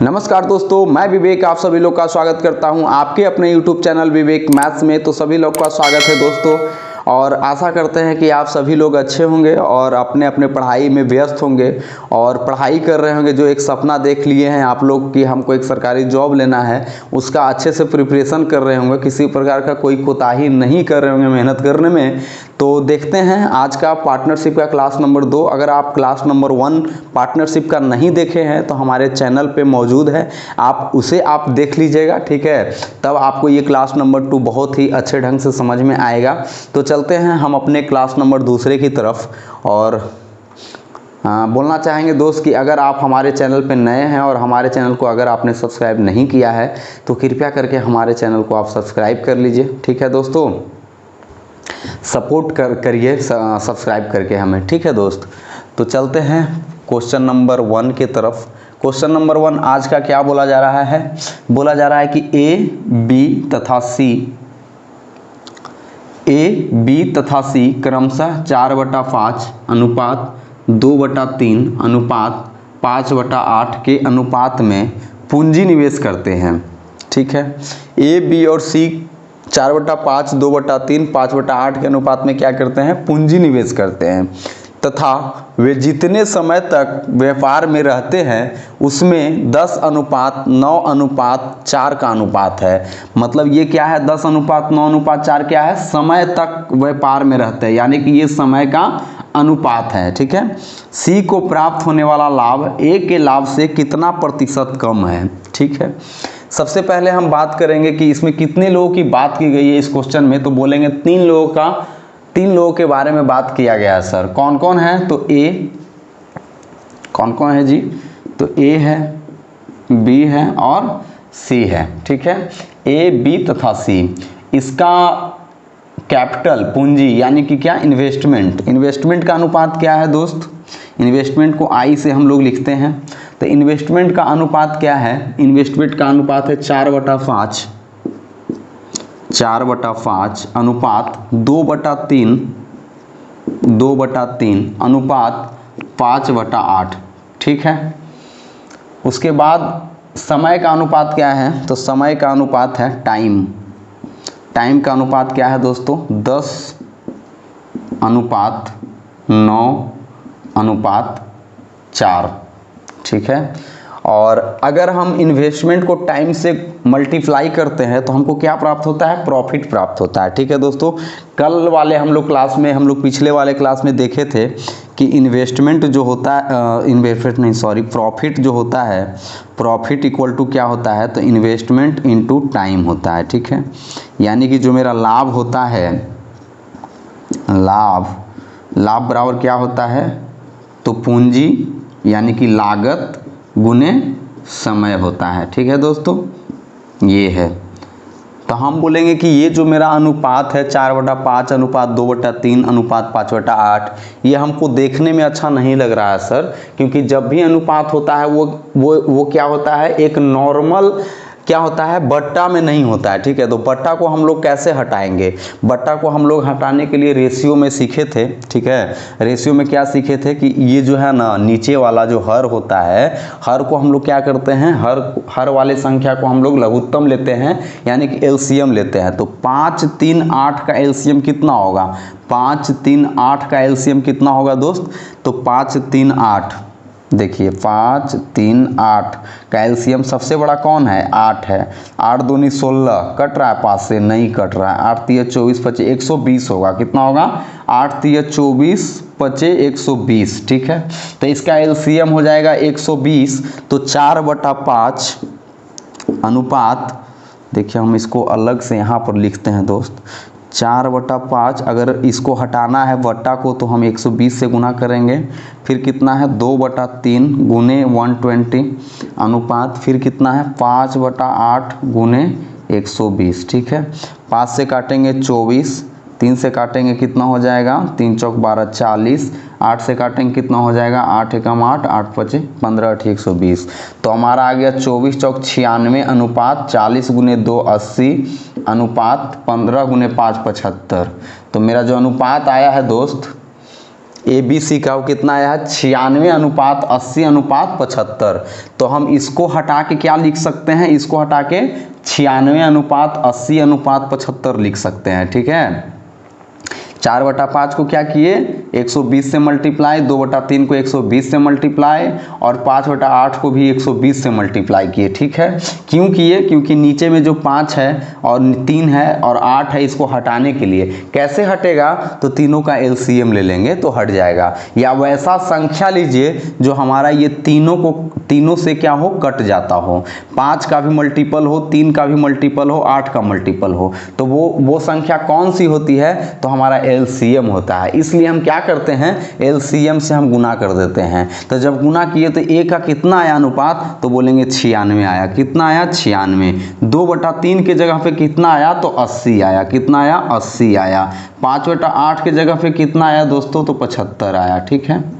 नमस्कार दोस्तों, मैं विवेक आप सभी लोग का स्वागत करता हूं आपके अपने YouTube चैनल विवेक मैथ्स में। तो सभी लोग का स्वागत है दोस्तों, और आशा करते हैं कि आप सभी लोग अच्छे होंगे और अपने अपने पढ़ाई में व्यस्त होंगे और पढ़ाई कर रहे होंगे। जो एक सपना देख लिए हैं आप लोग कि हमको एक सरकारी जॉब लेना है, उसका अच्छे से प्रिपरेशन कर रहे होंगे, किसी प्रकार का कोई कोताही नहीं कर रहे होंगे मेहनत करने में। तो देखते हैं आज का पार्टनरशिप का क्लास नंबर 2। अगर आप क्लास नंबर 1 पार्टनरशिप का नहीं देखे हैं तो हमारे चैनल पे मौजूद है, आप उसे देख लीजिएगा, ठीक है। तब आपको ये क्लास नंबर 2 बहुत ही अच्छे ढंग से समझ में आएगा। तो चलते हैं हम अपने क्लास नंबर 2 की तरफ। और बोलना चाहेंगे दोस्त कि अगर आप हमारे चैनल पे नए हैं और हमारे चैनल को अगर आपने सब्सक्राइब नहीं किया है तो कृपया करके हमारे चैनल को आप सब्सक्राइब कर लीजिए, ठीक है दोस्तों। सपोर्ट करिए सब्सक्राइब करके हमें, ठीक है दोस्त। तो चलते हैं क्वेश्चन नंबर 1 की तरफ। क्वेश्चन नंबर 1 आज का क्या बोला जा रहा है? बोला जा रहा है कि ए बी तथा सी क्रमशः 4/5 अनुपात 2/3 अनुपात 5/8 के अनुपात में पूंजी निवेश करते हैं, ठीक है। ए बी और सी 4/5 2/3 5/8 के अनुपात में क्या करते हैं? पूंजी निवेश करते हैं, तथा वे जितने समय तक व्यापार में रहते हैं उसमें 10:9:4 का अनुपात है। मतलब ये क्या है? 10:9:4 क्या है? समय तक व्यापार में रहते हैं, यानी कि ये समय का अनुपात है, ठीक है। सी को प्राप्त होने वाला लाभ ए के लाभ से कितना प्रतिशत कम है, ठीक है। सबसे पहले हम बात करेंगे कि इसमें कितने लोगों की बात की गई है इस क्वेश्चन में। तो बोलेंगे 3 लोगों के बारे में बात किया गया है। सर कौन कौन है? तो ए कौन कौन है जी? तो ए है, बी है और सी है, ठीक है। ए बी तथा सी, इसका कैपिटल पूंजी यानी कि क्या? इन्वेस्टमेंट का अनुपात क्या है दोस्त? इन्वेस्टमेंट को आई से हम लोग लिखते हैं। तो इन्वेस्टमेंट का अनुपात क्या है? इन्वेस्टमेंट का अनुपात है 4/5 अनुपात 2/3 अनुपात 5/8, ठीक है। उसके बाद समय का अनुपात क्या है? तो समय का अनुपात है टाइम का अनुपात क्या है दोस्तों? 10:9:4, ठीक है। और अगर हम इन्वेस्टमेंट को टाइम से मल्टीप्लाई करते हैं तो हमको क्या प्राप्त होता है? प्रॉफिट प्राप्त होता है, ठीक है दोस्तों। कल वाले हम लोग पिछले वाले क्लास में देखे थे कि इन्वेस्टमेंट जो होता है प्रॉफिट जो होता है, प्रॉफिट इक्वल टू क्या होता है? तो इन्वेस्टमेंट इनटू टाइम होता है, ठीक है। यानी कि जो मेरा लाभ होता है, लाभ बराबर क्या होता है? तो पूंजी यानी कि लागत गुने समय होता है, ठीक है दोस्तों। ये है, तो हम बोलेंगे कि ये जो मेरा अनुपात है 4/5 अनुपात 2/3 अनुपात 5/8, ये हमको देखने में अच्छा नहीं लग रहा है सर, क्योंकि जब भी अनुपात होता है वो क्या होता है? एक नॉर्मल क्या होता है? बट्टा में नहीं होता है, ठीक है। तो बट्टा को हम लोग कैसे हटाएंगे? बट्टा को हम लोग हटाने के लिए रेशियो में सीखे थे, ठीक है। रेशियो में क्या सीखे थे कि ये जो है ना, नीचे वाला जो हर होता है, हर को हम लोग क्या करते हैं? हर वाले संख्या को हम लोग लघुत्तम लेते हैं, यानी कि एलसीएम लेते हैं। तो 5 3 8 का एलसीएम कितना होगा? 5 3 8 का एलसीएम कितना होगा दोस्त? तो 5 3 8, देखिए 5 3 8 का एलसीएम सबसे बड़ा कौन है? 8 है। 8 दूनी 16, कट रहा है 5 से? नहीं कट रहा है। 8 3 24 25 120 होगा। कितना होगा? 8 3 24 25 120, ठीक है। तो इसका एलसीएम हो जाएगा 120। तो 4/5 अनुपात, देखिए हम इसको अलग से यहाँ पर लिखते हैं दोस्त, 4/5। अगर इसको हटाना है बट्टा को तो हम 120 से गुना करेंगे। फिर कितना है? 2/3 गुने 120 अनुपात, फिर कितना है? 5/8 गुने 120, ठीक है। 5 से काटेंगे 24, 3 से काटेंगे कितना हो जाएगा? 3 चौक 12 40, 8 से काटेंगे कितना हो जाएगा? 8 एकम 8, 8 पचे 15 8 120। तो हमारा आ गया 24 चौक 96 अनुपात 40 गुने 2 80 अनुपात 15 गुने 5 75। तो मेरा जो अनुपात आया है दोस्त ABC का वो कितना आया है 96:80:75। तो हम इसको हटा के क्या लिख सकते हैं, इसको हटा के 96:80:75 लिख सकते हैं। ठीक है, 4/5 को क्या किए 120 से मल्टीप्लाई, 2/3 को 120 से मल्टीप्लाई और 5/8 को भी 120 से मल्टीप्लाई किए। ठीक है, क्यों किए, क्योंकि नीचे में जो 5 है और 3 है और 8 है, इसको हटाने के लिए। कैसे हटेगा, तो तीनों का LCM ले लेंगे तो हट जाएगा, या वैसा संख्या लीजिए जो हमारा ये तीनों से क्या हो, कट जाता हो। 5 का भी मल्टीपल हो, 3 का भी मल्टीपल हो, 8 का मल्टीपल हो, तो वो संख्या कौन सी होती है, तो हमारा LCM होता है। इसलिए हम क्या करते हैं, LCM से हम गुना कर देते हैं। तो जब गुना किए तो A का कितना आया अनुपात, तो बोलेंगे 96 आया। कितना आया 96। 2/3 के जगह पे कितना आया, तो 80 आया। कितना आया 80 आया। 5/8 के जगह पे कितना आया दोस्तों, तो 75 आया। ठीक है,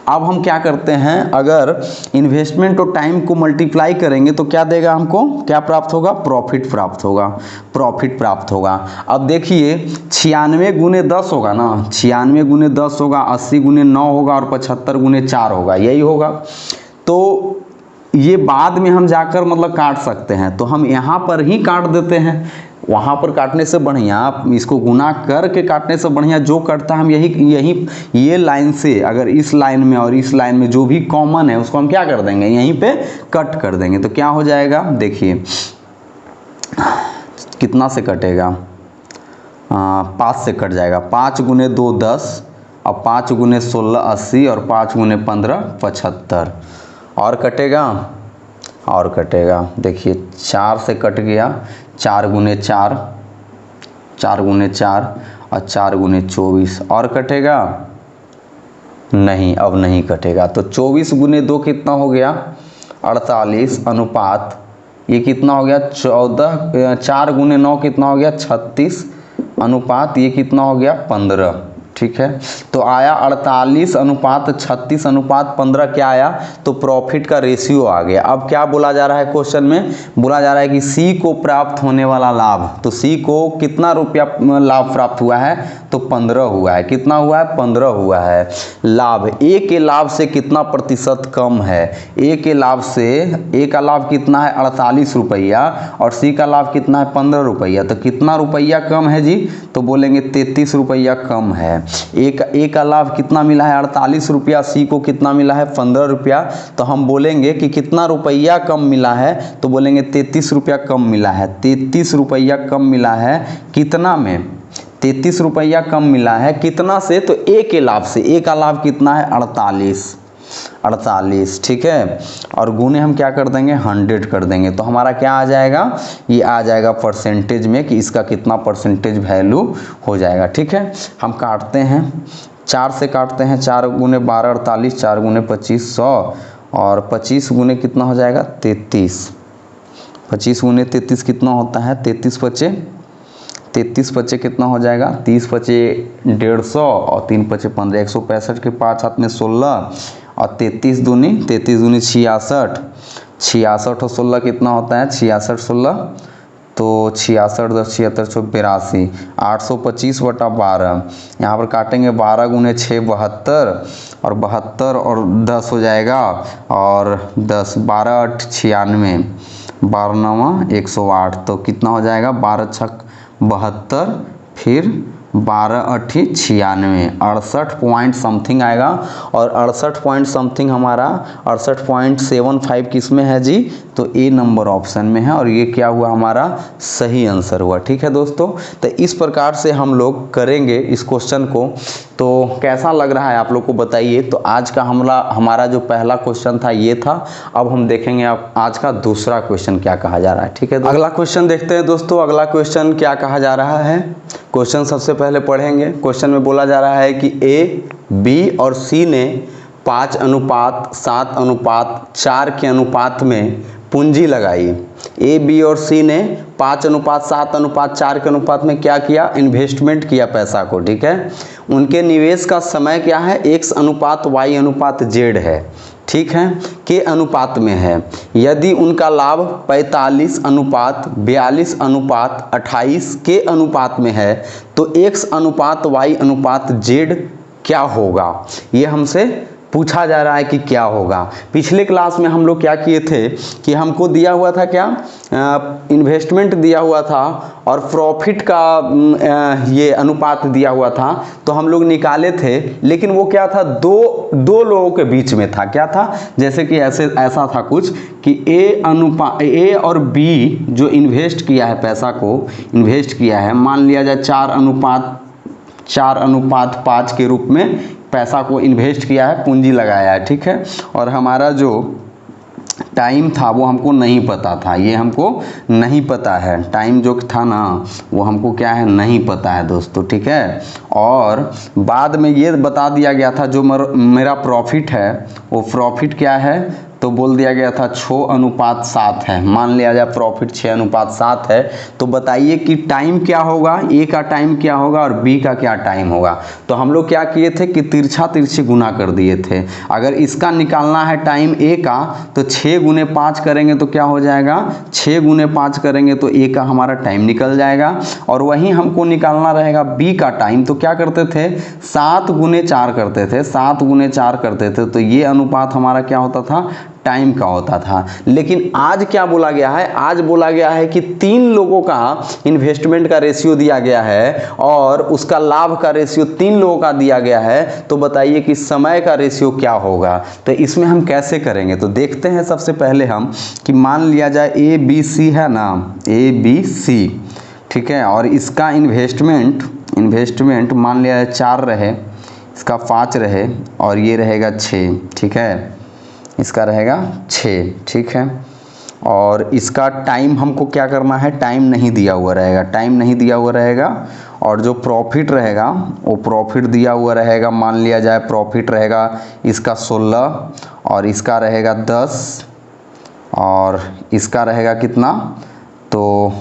अब हम क्या करते हैं, अगर इन्वेस्टमेंट और टाइम को मल्टीप्लाई करेंगे तो क्या देगा हमको, क्या प्राप्त होगा, प्रॉफिट प्राप्त होगा। प्रॉफिट प्राप्त होगा। अब देखिए 96 × 10 होगा ना, 96 × 10 होगा, 80 × 9 होगा और 75 × 4 होगा, यही होगा। तो ये बाद में हम जाकर मतलब काट सकते हैं, तो हम यहाँ पर ही काट देते हैं। वहाँ पर काटने से बढ़िया, इसको गुना करके काटने से बढ़िया जो कटता है हम यही ये लाइन से, अगर इस लाइन में और इस लाइन में जो भी कॉमन है उसको हम क्या कर देंगे, यहीं पे कट कर देंगे। तो क्या हो जाएगा, देखिए कितना से कटेगा, 5 से कट जाएगा। 5 × 2 10 और 5 × 16 80 और 5 × 15 75। और कटेगा, देखिए 4 से कट गया, 4 × 4 4 × 4 और 4 × 24। और कटेगा नहीं, अब नहीं कटेगा। तो 24 × 2 कितना हो गया 48 अनुपात ये कितना हो गया 14, 4 × 9 कितना हो गया 36 अनुपात ये कितना हो गया 15। ठीक है, तो आया 48:36:15 क्या आया, तो प्रॉफिट का रेशियो आ गया। अब क्या बोला जा रहा है क्वेश्चन में, बोला जा रहा है कि सी को प्राप्त होने वाला लाभ, तो सी को कितना रुपया लाभ प्राप्त हुआ है, तो 15 हुआ है। कितना हुआ है 15 हुआ है। लाभ ए के लाभ से कितना प्रतिशत कम है, ए के लाभ से, ए का लाभ कितना है 48 रुपया और सी का लाभ कितना है 15 रुपया। तो कितना रुपया कम है जी, तो बोलेंगे 33 रुपया कम है। ए का लाभ कितना मिला है 48 रुपया, सी को कितना मिला है 15 रुपया। तो हम बोलेंगे कि कितना रुपया कम मिला है, तो बोलेंगे 33 रुपया कम मिला है। 33 रुपया कम मिला है कितना में, 33 रुपया कम मिला है कितना से, तो ए के लाभ से। ए का लाभ कितना है 48। ठीक है, और गुने हम क्या कर देंगे 100 कर देंगे। तो हमारा क्या आ जाएगा, ये आ जाएगा परसेंटेज में कि इसका कितना परसेंटेज वैल्यू हो जाएगा। ठीक है, हम काटते हैं, 4 से काटते हैं, 4 × 12 48, 4 × 25 100 और 25 × कितना हो जाएगा 33। 25 × 33 कितना होता है 33 पचे कितना हो जाएगा 30 पचे 150 और 3 पचे 15, 165 के 5 हाथ में 16 और 33 दूनी 66, 66 और 16 कितना होता है 66 16, तो 66 10 76 82, 825/12। यहाँ पर काटेंगे 12 × 6 72 और 72 और 10 हो जाएगा और 10 12 8 96, 12 9 108। तो कितना हो जाएगा 12 6 72 फिर 12 8 96, 68 पॉइंट समथिंग आएगा। और 68 पॉइंट समथिंग हमारा 68.75 किस में है जी, तो ए नंबर ऑप्शन में है और ये क्या हुआ हमारा सही आंसर हुआ। ठीक है दोस्तों, तो इस प्रकार से हम लोग करेंगे इस क्वेश्चन को। तो कैसा लग रहा है आप लोग को बताइए। तो आज का हमारा जो पहला क्वेश्चन था ये था। अब हम देखेंगे अब आज का दूसरा क्वेश्चन क्या कहा जा रहा है। ठीक है, अगला क्वेश्चन देखते हैं दोस्तों। अगला क्वेश्चन क्या कहा जा रहा है, क्वेश्चन सबसे पहले पढ़ेंगे। क्वेश्चन में बोला जा रहा है कि ए बी और सी ने 5:7:4 के अनुपात में पूंजी लगाई। ए बी और सी ने 5:7:4 के अनुपात में क्या किया, इन्वेस्टमेंट किया पैसा को। ठीक है, उनके निवेश का समय क्या है x:y:z है। ठीक है, के अनुपात में है। यदि उनका लाभ 45:42:28 के अनुपात में है तो x:y:z क्या होगा, ये हमसे पूछा जा रहा है कि क्या होगा। पिछले क्लास में हम लोग क्या किए थे कि हमको दिया हुआ था क्या, इन्वेस्टमेंट दिया हुआ था और प्रॉफिट का ये अनुपात दिया हुआ था, तो हम लोग निकाले थे। लेकिन वो क्या था, दो लोगों के बीच में था। क्या था, जैसे कि ऐसा था कुछ कि ए और बी जो इन्वेस्ट किया है, पैसा को इन्वेस्ट किया है, मान लिया जाए 4:5 के रूप में पैसा को इन्वेस्ट किया है, पूंजी लगाया है, ठीक है। और हमारा जो टाइम था वो हमको नहीं पता था, ये हमको नहीं पता है, टाइम जो था ना वो हमको क्या है, नहीं पता है दोस्तों, ठीक है। और बाद में ये बता दिया गया था जो मेरा प्रॉफिट है, वो प्रॉफिट क्या है, तो बोल दिया गया था 6:7 है। मान लिया जाए प्रॉफिट 6:7 है, तो बताइए कि टाइम क्या होगा, ए का टाइम क्या होगा और बी का क्या टाइम होगा। तो हम लोग क्या किए थे कि तिरछी गुना कर दिए थे। अगर इसका निकालना है टाइम ए का, तो 6×5 करेंगे तो क्या हो जाएगा, 6×5 करेंगे तो ए का हमारा टाइम निकल जाएगा। और वहीं हमको निकालना रहेगा बी का टाइम, तो क्या करते थे, 7×4 करते थे, 7×4 करते थे, तो ये अनुपात हमारा क्या होता था, टाइम का होता था। लेकिन आज क्या बोला गया है, आज बोला गया है कि 3 लोगों का इन्वेस्टमेंट का रेशियो दिया गया है और उसका लाभ का रेशियो 3 लोगों का दिया गया है। तो बताइए कि समय का रेशियो क्या होगा। तो इसमें हम कैसे करेंगे, तो देखते हैं। सबसे पहले हम कि मान लिया जाए ABC है ना, ABC, ठीक है। और इसका इन्वेस्टमेंट मान लिया जाए 4 रहे, इसका 5 रहे और ये रहेगा 6, ठीक है, इसका रहेगा 6, ठीक है। और इसका टाइम हमको क्या करना है, टाइम नहीं दिया हुआ रहेगा, टाइम नहीं दिया हुआ रहेगा। और जो प्रॉफिट रहेगा वो प्रॉफिट दिया हुआ रहेगा, मान लिया जाए प्रॉफिट रहेगा इसका 16 और इसका रहेगा 10 और इसका रहेगा कितना, तो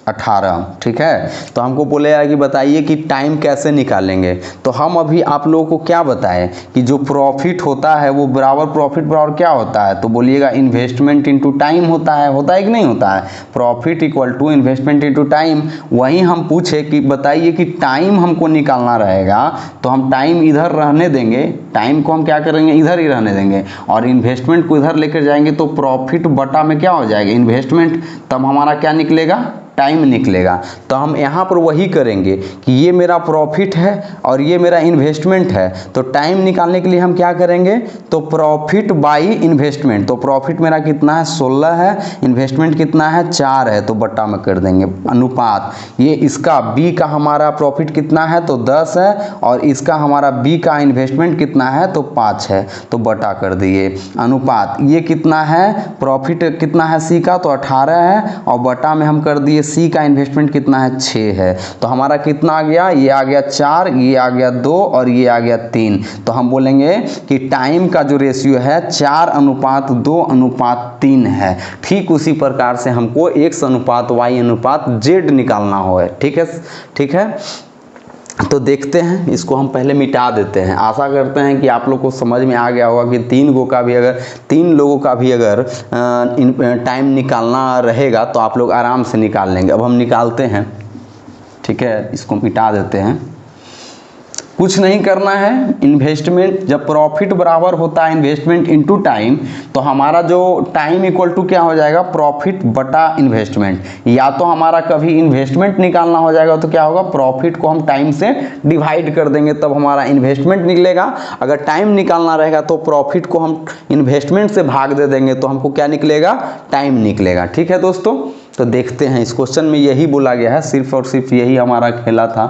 18, ठीक है। तो हमको बोलेगा कि बताइए कि टाइम कैसे निकालेंगे। तो हम अभी आप लोगों को क्या बताएं कि जो प्रॉफिट होता है वो बराबर प्रॉफिट बराबर क्या होता है, तो बोलिएगा इन्वेस्टमेंट इनटू टाइम होता है कि नहीं होता है, profit equal to investment into time. वहीं हम पूछे कि बताइए कि टाइम हमको निकालना रहेगा, तो हम टाइम इधर रहने देंगे, टाइम को हम क्या करेंगे, इधर ही रहने देंगे और इन्वेस्टमेंट को इधर लेकर जाएंगे, तो प्रॉफिट बटा में क्या हो जाएगा, इन्वेस्टमेंट, तब हमारा क्या निकलेगा, टाइम निकलेगा। तो हम यहाँ पर वही करेंगे कि ये मेरा प्रॉफिट है और ये मेरा इन्वेस्टमेंट है। तो टाइम निकालने के लिए हम क्या करेंगे, तो प्रॉफिट बाई इन्वेस्टमेंट। तो प्रॉफिट मेरा कितना है, 16 है, इन्वेस्टमेंट कितना है, 4 है, तो बट्टा में कर देंगे अनुपात। ये इसका बी का हमारा प्रॉफिट कितना है, तो 10 है और इसका हमारा बी का इन्वेस्टमेंट कितना है, तो 5 है, तो बटा कर दिए अनुपात। ये कितना है, प्रॉफिट कितना है सी का, तो 18 है और बटा में हम कर दिए सी का इन्वेस्टमेंट कितना है, 6 है। तो हमारा कितना आ गया, ये आ गया 4, ये आ गया 2 और ये आ गया 3। तो हम बोलेंगे कि टाइम का जो रेशियो है 4:2:3 है। ठीक उसी प्रकार से हमको X:Y:Z निकालना हो, ठीक है, ठीक है। तो देखते हैं, इसको हम पहले मिटा देते हैं। आशा करते हैं कि आप लोग को समझ में आ गया होगा कि 3 लोगों का भी अगर टाइम निकालना रहेगा तो आप लोग आराम से निकाल लेंगे। अब हम निकालते हैं, ठीक है, इसको मिटा देते हैं। कुछ नहीं करना है, इन्वेस्टमेंट जब प्रॉफिट बराबर होता है इन्वेस्टमेंट इनटू टाइम, तो हमारा जो टाइम इक्वल टू क्या हो जाएगा, प्रॉफिट बटा इन्वेस्टमेंट। या तो हमारा कभी इन्वेस्टमेंट निकालना हो जाएगा तो क्या होगा, प्रॉफिट को हम टाइम से डिवाइड कर देंगे, तब हमारा इन्वेस्टमेंट निकलेगा। अगर टाइम निकालना रहेगा तो प्रॉफिट को हम इन्वेस्टमेंट से भाग दे देंगे, तो हमको क्या निकलेगा, टाइम निकलेगा। ठीक है दोस्तों, तो देखते हैं। इस क्वेश्चन में यही बोला गया है, सिर्फ और सिर्फ यही हमारा खेला था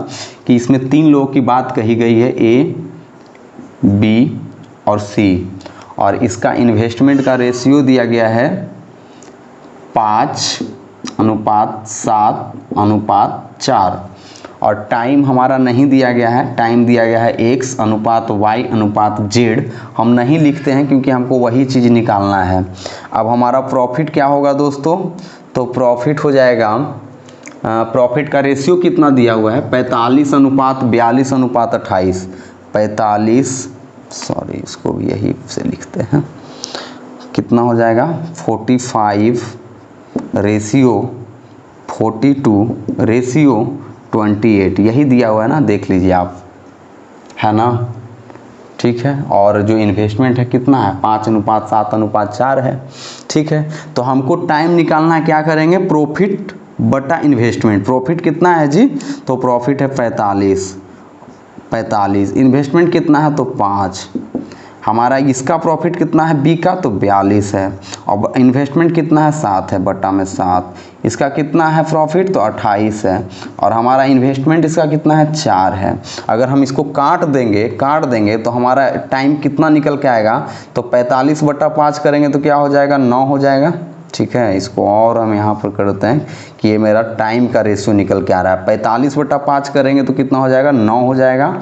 कि इसमें 3 लोगों की बात कही गई है, ए, बी और सी, और इसका इन्वेस्टमेंट का रेशियो दिया गया है 5:7:4 और टाइम हमारा नहीं दिया गया है, टाइम दिया गया है X:Y:Z। हम नहीं लिखते हैं क्योंकि हमको वही चीज़ निकालना है। अब हमारा प्रॉफिट क्या होगा दोस्तों, तो प्रॉफिट हो जाएगा, प्रॉफिट का रेशियो कितना दिया हुआ है, 45:42:28। 45, सॉरी इसको भी यही से लिखते हैं, कितना हो जाएगा 45:42:28, यही दिया हुआ है ना, देख लीजिए आप, है ना, ठीक है। और जो इन्वेस्टमेंट है कितना है, 5:7:4 है, ठीक है। तो हमको टाइम निकालना है, क्या करेंगे, प्रॉफिट बटा इन्वेस्टमेंट। प्रॉफिट कितना है जी, तो प्रॉफिट है 45, इन्वेस्टमेंट कितना है तो 5, हमारा इसका प्रॉफिट कितना है बी का तो 42 है, और इन्वेस्टमेंट कितना है 7 है, बटा में 7, इसका कितना है प्रॉफिट तो 28 है, और हमारा इन्वेस्टमेंट इसका कितना है 4 है। अगर हम इसको काट देंगे तो हमारा टाइम कितना निकल के आएगा, तो 45/5 करेंगे तो क्या हो जाएगा, 9 हो जाएगा, ठीक है। इसको और हम यहाँ पर करते हैं कि ये मेरा टाइम का रेशियो निकल के आ रहा है, 45/5 करेंगे तो कितना हो जाएगा, 9 हो जाएगा,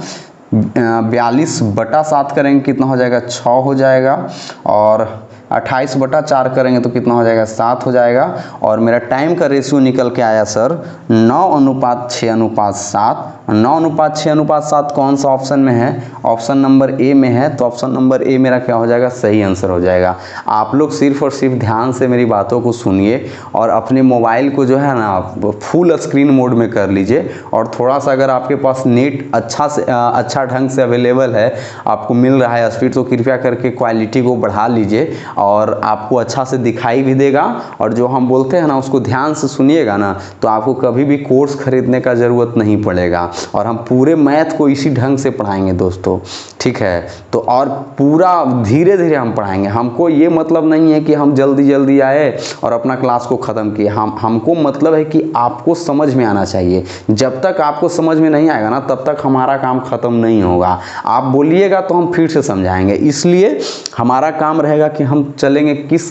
42/7 करेंगे कितना हो जाएगा, 6 हो जाएगा, और 28/4 करेंगे तो कितना हो जाएगा, 7 हो जाएगा। और मेरा टाइम का रेशियो निकल के आया सर 9:6:7। 9:6:7 कौन सा ऑप्शन में है, ऑप्शन नंबर ए में है, तो ऑप्शन नंबर ए मेरा क्या हो जाएगा, सही आंसर हो जाएगा। आप लोग सिर्फ और सिर्फ ध्यान से मेरी बातों को सुनिए और अपने मोबाइल को जो है ना फुल स्क्रीन मोड में कर लीजिए, और थोड़ा सा अगर आपके पास नेट अच्छा ढंग से अवेलेबल है, आपको मिल रहा है स्पीड, तो कृपया करके क्वालिटी को बढ़ा लीजिए और आपको अच्छा से दिखाई भी देगा। और जो हम बोलते हैं ना उसको ध्यान से सुनिएगा ना, तो आपको कभी भी कोर्स खरीदने का ज़रूरत नहीं पड़ेगा, और हम पूरे मैथ को इसी ढंग से पढ़ाएंगे दोस्तों, ठीक है। तो और पूरा धीरे धीरे हम पढ़ाएंगे, हमको ये मतलब नहीं है कि हम जल्दी जल्दी आए और अपना क्लास को ख़त्म किए, हमको मतलब है कि आपको समझ में आना चाहिए। जब तक आपको समझ में नहीं आएगा ना, तब तक हमारा काम ख़त्म नहीं होगा। आप बोलिएगा तो हम फिर से समझाएंगे, इसलिए हमारा काम रहेगा कि हम चलेंगे किस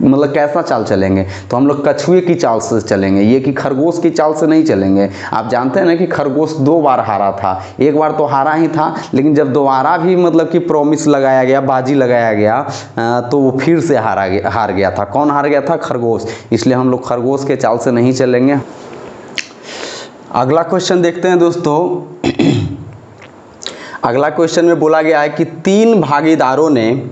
मतलब कैसा चाल चलेंगे, तो हम लोग कछुए की चाल से चलेंगे, ये कि खरगोश की चाल से नहीं चलेंगे। आप जानते हैं ना कि खरगोश 2 बार हारा था, एक बार तो हारा ही था, लेकिन जब दोबारा भी मतलब कि प्रॉमिस लगाया गया, बाजी लगाया गया, तो वो फिर से हार गया था। कौन हार गया था, खरगोश। इसलिए हम लोग खरगोश के चाल से नहीं चलेंगे। अगला क्वेश्चन देखते हैं दोस्तों। अगला क्वेश्चन में बोला गया है कि 3 भागीदारों ने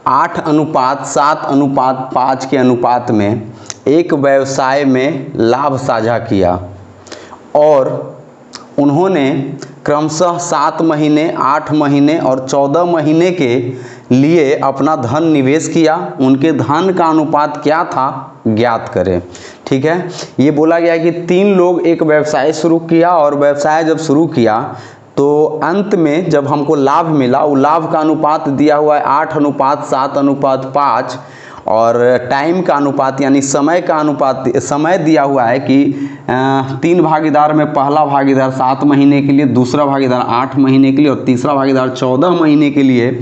8:7:5 के अनुपात में एक व्यवसाय में लाभ साझा किया, और उन्होंने क्रमशः 7 महीने, 8 महीने और 14 महीने के लिए अपना धन निवेश किया। उनके धन का अनुपात क्या था, ज्ञात करें, ठीक है। ये बोला गया कि 3 लोग एक व्यवसाय शुरू किया, और व्यवसाय जब शुरू किया तो अंत में जब हमको लाभ मिला, वो लाभ का अनुपात दिया हुआ है 8:7:5, और टाइम का अनुपात यानी समय का अनुपात, समय दिया हुआ है कि 3 भागीदार में पहला भागीदार 7 महीने के लिए, दूसरा भागीदार 8 महीने के लिए, और तीसरा भागीदार 14 महीने के लिए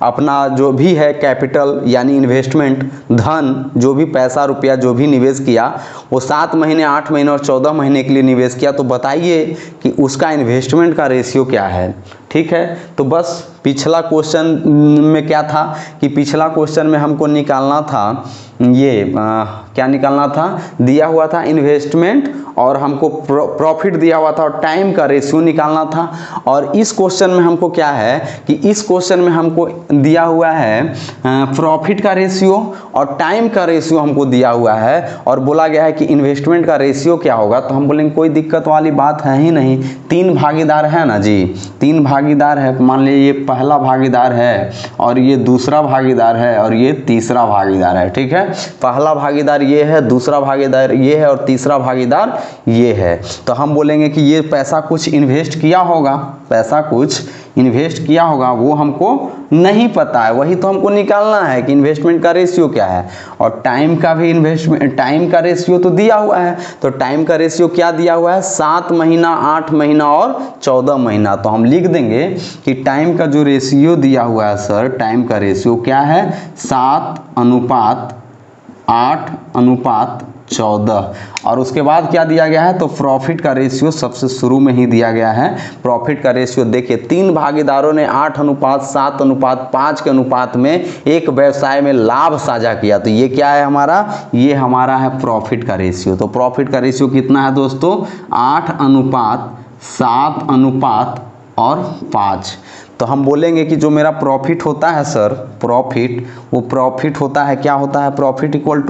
अपना जो भी है कैपिटल यानी इन्वेस्टमेंट, धन, जो भी पैसा रुपया जो भी निवेश किया, वो 7 महीने, 8 महीने और 14 महीने के लिए निवेश किया। तो बताइए कि उसका इन्वेस्टमेंट का रेशियो क्या है, ठीक है। तो बस पिछला क्वेश्चन में क्या था कि पिछला क्वेश्चन में हमको निकालना था ये क्या निकालना था, दिया हुआ था इन्वेस्टमेंट और हमको प्रॉफिट दिया हुआ था, और टाइम का रेशियो निकालना था। और इस क्वेश्चन में हमको क्या है कि इस क्वेश्चन में हमको दिया हुआ है प्रॉफिट का रेशियो और टाइम का रेशियो हमको दिया हुआ है, और बोला गया है कि इन्वेस्टमेंट का रेशियो क्या होगा। तो हम बोलेंगे कोई दिक्कत वाली बात है ही नहीं, 3 भागीदार है ना जी, 3 भागीदार है, मान लीजिए ये पहला भागीदार है और ये दूसरा भागीदार है और ये तीसरा भागीदार है, ठीक है। पहला भागीदार ये है, दूसरा भागीदार ये है और तीसरा भागीदार ये है। तो हम बोलेंगे कि ये पैसा कुछ इन्वेस्ट किया होगा, पैसा कुछ इन्वेस्ट किया होगा, वो हमको नहीं पता है, वही तो हमको निकालना है कि इन्वेस्टमेंट का रेशियो क्या है। और टाइम का भी इन्वेस्टमेंट, टाइम का रेशियो तो दिया हुआ है, तो टाइम का रेशियो क्या दिया हुआ है, 7 महीना, 8 महीना और 14 महीना। तो हम लिख देंगे कि टाइम का जो रेशियो दिया हुआ है सर, टाइम का रेशियो क्या है, 7:8:14। और उसके बाद क्या दिया गया है, तो प्रॉफिट का रेशियो सबसे शुरू में ही दिया गया है। प्रॉफिट का रेशियो देखिए, 3 भागीदारों ने 8:7:5 के अनुपात में एक व्यवसाय में लाभ साझा किया। तो ये क्या है हमारा, ये हमारा है प्रॉफिट का रेशियो। तो प्रॉफिट का रेशियो कितना है दोस्तों, 8:7:5। तो हम बोलेंगे कि जो मेरा प्रॉफिट होता है सर, प्रॉफिट, वो प्रॉफिट होता है, क्या होता है, प्रॉफिट इक्वल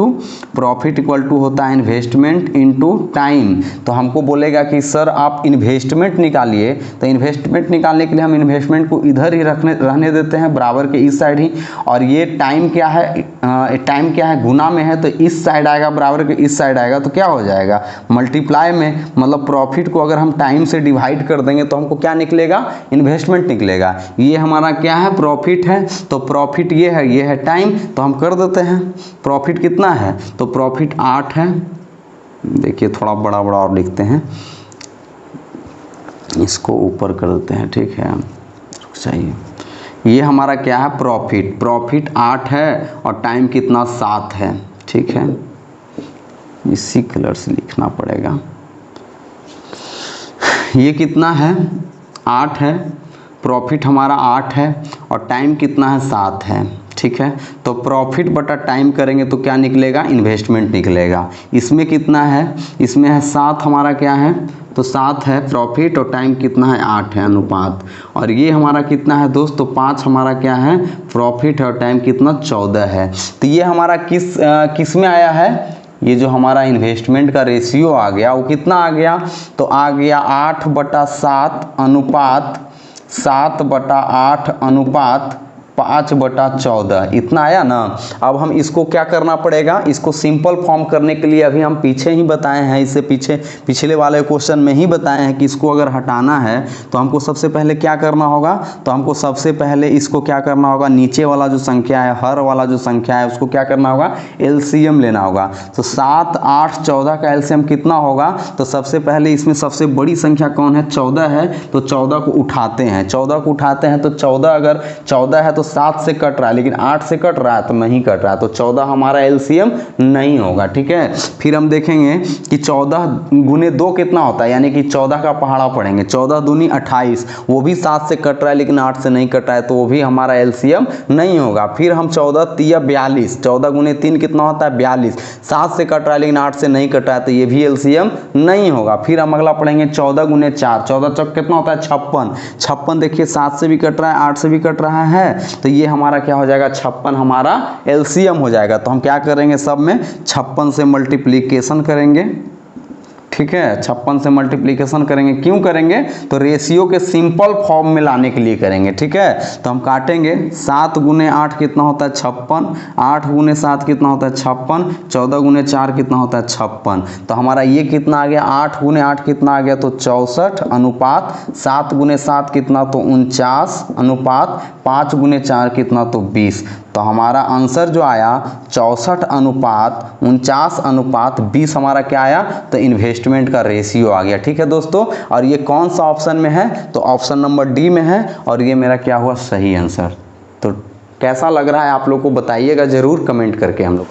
टू होता है इन्वेस्टमेंट इनटू टाइम। तो हमको बोलेगा कि सर आप इन्वेस्टमेंट निकालिए, तो इन्वेस्टमेंट निकालने के लिए हम इन्वेस्टमेंट को इधर ही रहने देते हैं, बराबर के इस साइड ही, और ये टाइम क्या है, गुना में है, तो इस साइड आएगा, बराबर के इस साइड आएगा, तो क्या हो जाएगा, मल्टीप्लाई में, मतलब प्रॉफिट को अगर हम टाइम से डिवाइड कर देंगे तो हमको क्या निकलेगा, इन्वेस्टमेंट निकलेगा। ये हमारा क्या है, प्रॉफिट है, तो प्रॉफिट ये है टाइम, तो हम कर देते हैं। प्रॉफिट कितना है, तो प्रॉफिट 8 है, देखिए थोड़ा बड़ा और लिखते हैं, इसको ऊपर कर देते हैं, ठीक है, चाहिए। ये हमारा क्या है, प्रॉफिट 8 है और टाइम कितना 7 है, ठीक है, इसी कलर से लिखना पड़ेगा। ये कितना है, 8 है, प्रॉफिट हमारा 8 है और टाइम कितना है, 7 है, ठीक है। तो प्रॉफिट बटा टाइम करेंगे तो क्या निकलेगा, इन्वेस्टमेंट निकलेगा। इसमें कितना है, इसमें है 7, हमारा क्या है, तो 7 है प्रॉफिट और टाइम कितना है, 8 है अनुपात। और ये हमारा कितना है दोस्त, तो 5 हमारा क्या है, प्रॉफिट है और टाइम कितना 14 है। तो ये हमारा किस में आया है, ये जो हमारा इन्वेस्टमेंट का रेशियो आ गया वो कितना आ गया, तो आ गया 8/7 अनुपात 7/8 अनुपात 5/14, इतना आया ना। अब हम इसको क्या करना पड़ेगा, इसको सिंपल फॉर्म करने के लिए अभी हम पीछे ही बताए हैं, इससे पिछले वाले क्वेश्चन में ही बताए हैं कि इसको अगर हटाना है तो हमको सबसे पहले क्या करना होगा, तो हमको सबसे पहले इसको क्या करना होगा, नीचे वाला जो संख्या है, हर वाला जो संख्या है उसको क्या करना होगा, एलसीएम लेना होगा। तो 7, 8, 14 का एलसीएम कितना होगा, तो सबसे पहले इसमें सबसे बड़ी संख्या कौन है, 14 है, तो 14 को उठाते हैं, 14 को उठाते हैं तो 14 अगर 14 है तो 7 से कट रहा है, लेकिन 8 से कट रहा है तो नहीं कट रहा है, तो 14 हमारा एलसीएम नहीं होगा, ठीक है। फिर हम देखेंगे कि 14 गुने 2 कितना होता है, यानी कि 14 का पहाड़ा पढ़ेंगे, 14 दूनी 28, वो भी 7 से कट रहा है लेकिन 8 से नहीं कट रहा है, तो वो भी हमारा एलसीएम नहीं होगा। फिर हम 14 तिया 42, 14 गुने 3 कितना होता है, 42, 7 से कट रहा है लेकिन 8 से नहीं कट रहा है, तो ये भी एलसीएम नहीं होगा। फिर हम अगला पढ़ेंगे 14 गुने 4, 14 चौक कितना होता है, 56, 56 देखिए 7 से भी कट रहा है, 8 से भी कट रहा है, तो ये हमारा क्या हो जाएगा, 56 हमारा एलसीएम हो जाएगा। तो हम क्या करेंगे, सब में 56 से मल्टीप्लिकेशन करेंगे, ठीक है, 56 से मल्टीप्लिकेशन करेंगे, क्यों करेंगे, तो रेशियो के सिंपल फॉर्म में लाने के लिए करेंगे, ठीक है। तो हम काटेंगे, 7 गुने 8 कितना होता है, 56, 8 गुने 7 कितना होता है, 56, 14 गुने 4 कितना होता है, 56, तो हमारा ये कितना आ गया, 8 गुने 8 कितना आ गया, तो 64 अनुपात 7 गुने 7 कितना, तो 49 अनुपात 5 गुने 4 कितना, तो 20। तो हमारा आंसर जो आया 64 अनुपात 49 अनुपात 20 हमारा क्या आया, तो इन्वेस्टमेंट का रेशियो आ गया, ठीक है दोस्तों। और ये कौन सा ऑप्शन में है, तो ऑप्शन नंबर डी में है, और ये मेरा क्या हुआ, सही आंसर। तो कैसा लग रहा है आप लोग को बताइएगा जरूर कमेंट करके। हम लोग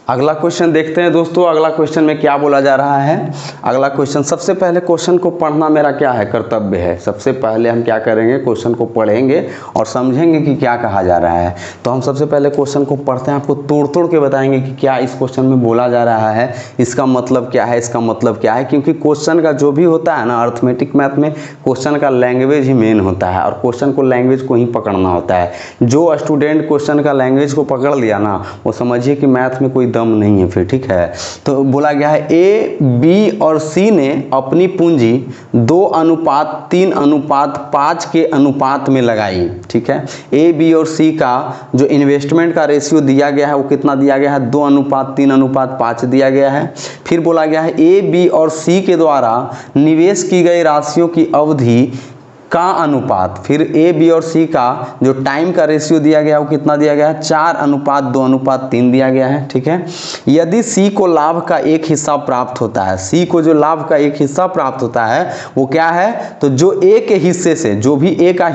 अगला क्वेश्चन देखते हैं दोस्तों। अगला क्वेश्चन में क्या बोला जा रहा है, अगला क्वेश्चन, सबसे पहले क्वेश्चन को पढ़ना मेरा क्या है, कर्तव्य है। सबसे पहले हम क्या करेंगे, क्वेश्चन को पढ़ेंगे और समझेंगे कि क्या कहा जा रहा है। तो हम सबसे पहले क्वेश्चन को पढ़ते हैं, आपको तोड़ के बताएंगे कि क्या इस क्वेश्चन में बोला जा रहा है, इसका मतलब क्या है, इसका मतलब क्या है। क्योंकि क्वेश्चन का जो भी होता है ना, अर्थमेटिक मैथ में क्वेश्चन का लैंग्वेज ही मेन होता है, और क्वेश्चन को लैंग्वेज को ही पकड़ना होता है। जो स्टूडेंट क्वेश्चन का लैंग्वेज को पकड़ लिया ना, वो समझिए कि मैथ में कोई दम नहीं है फिर, ठीक है। तो बोला गया है ए, बी और सी ने अपनी पूंजी 2:3:5 के अनुपात में लगाई, ठीक है। ए, बी और सी का जो इन्वेस्टमेंट का रेशियो दिया गया है वो कितना दिया गया है, 2:3:5 दिया गया है। फिर बोला गया है ए, बी और सी के द्वारा निवेश की गई राशियों की अवधि का अनुपात, फिर ए, बी और सी का जो टाइम का रेशियो दिया गया है वो कितना दिया गया है, 4:2:3 दिया गया है, ठीक है। यदि सी को लाभ का एक हिस्सा प्राप्त होता है, सी को जो लाभ का एक हिस्सा प्राप्त होता है वो क्या है, तो जो ए के हिस्से से, जो भी ए का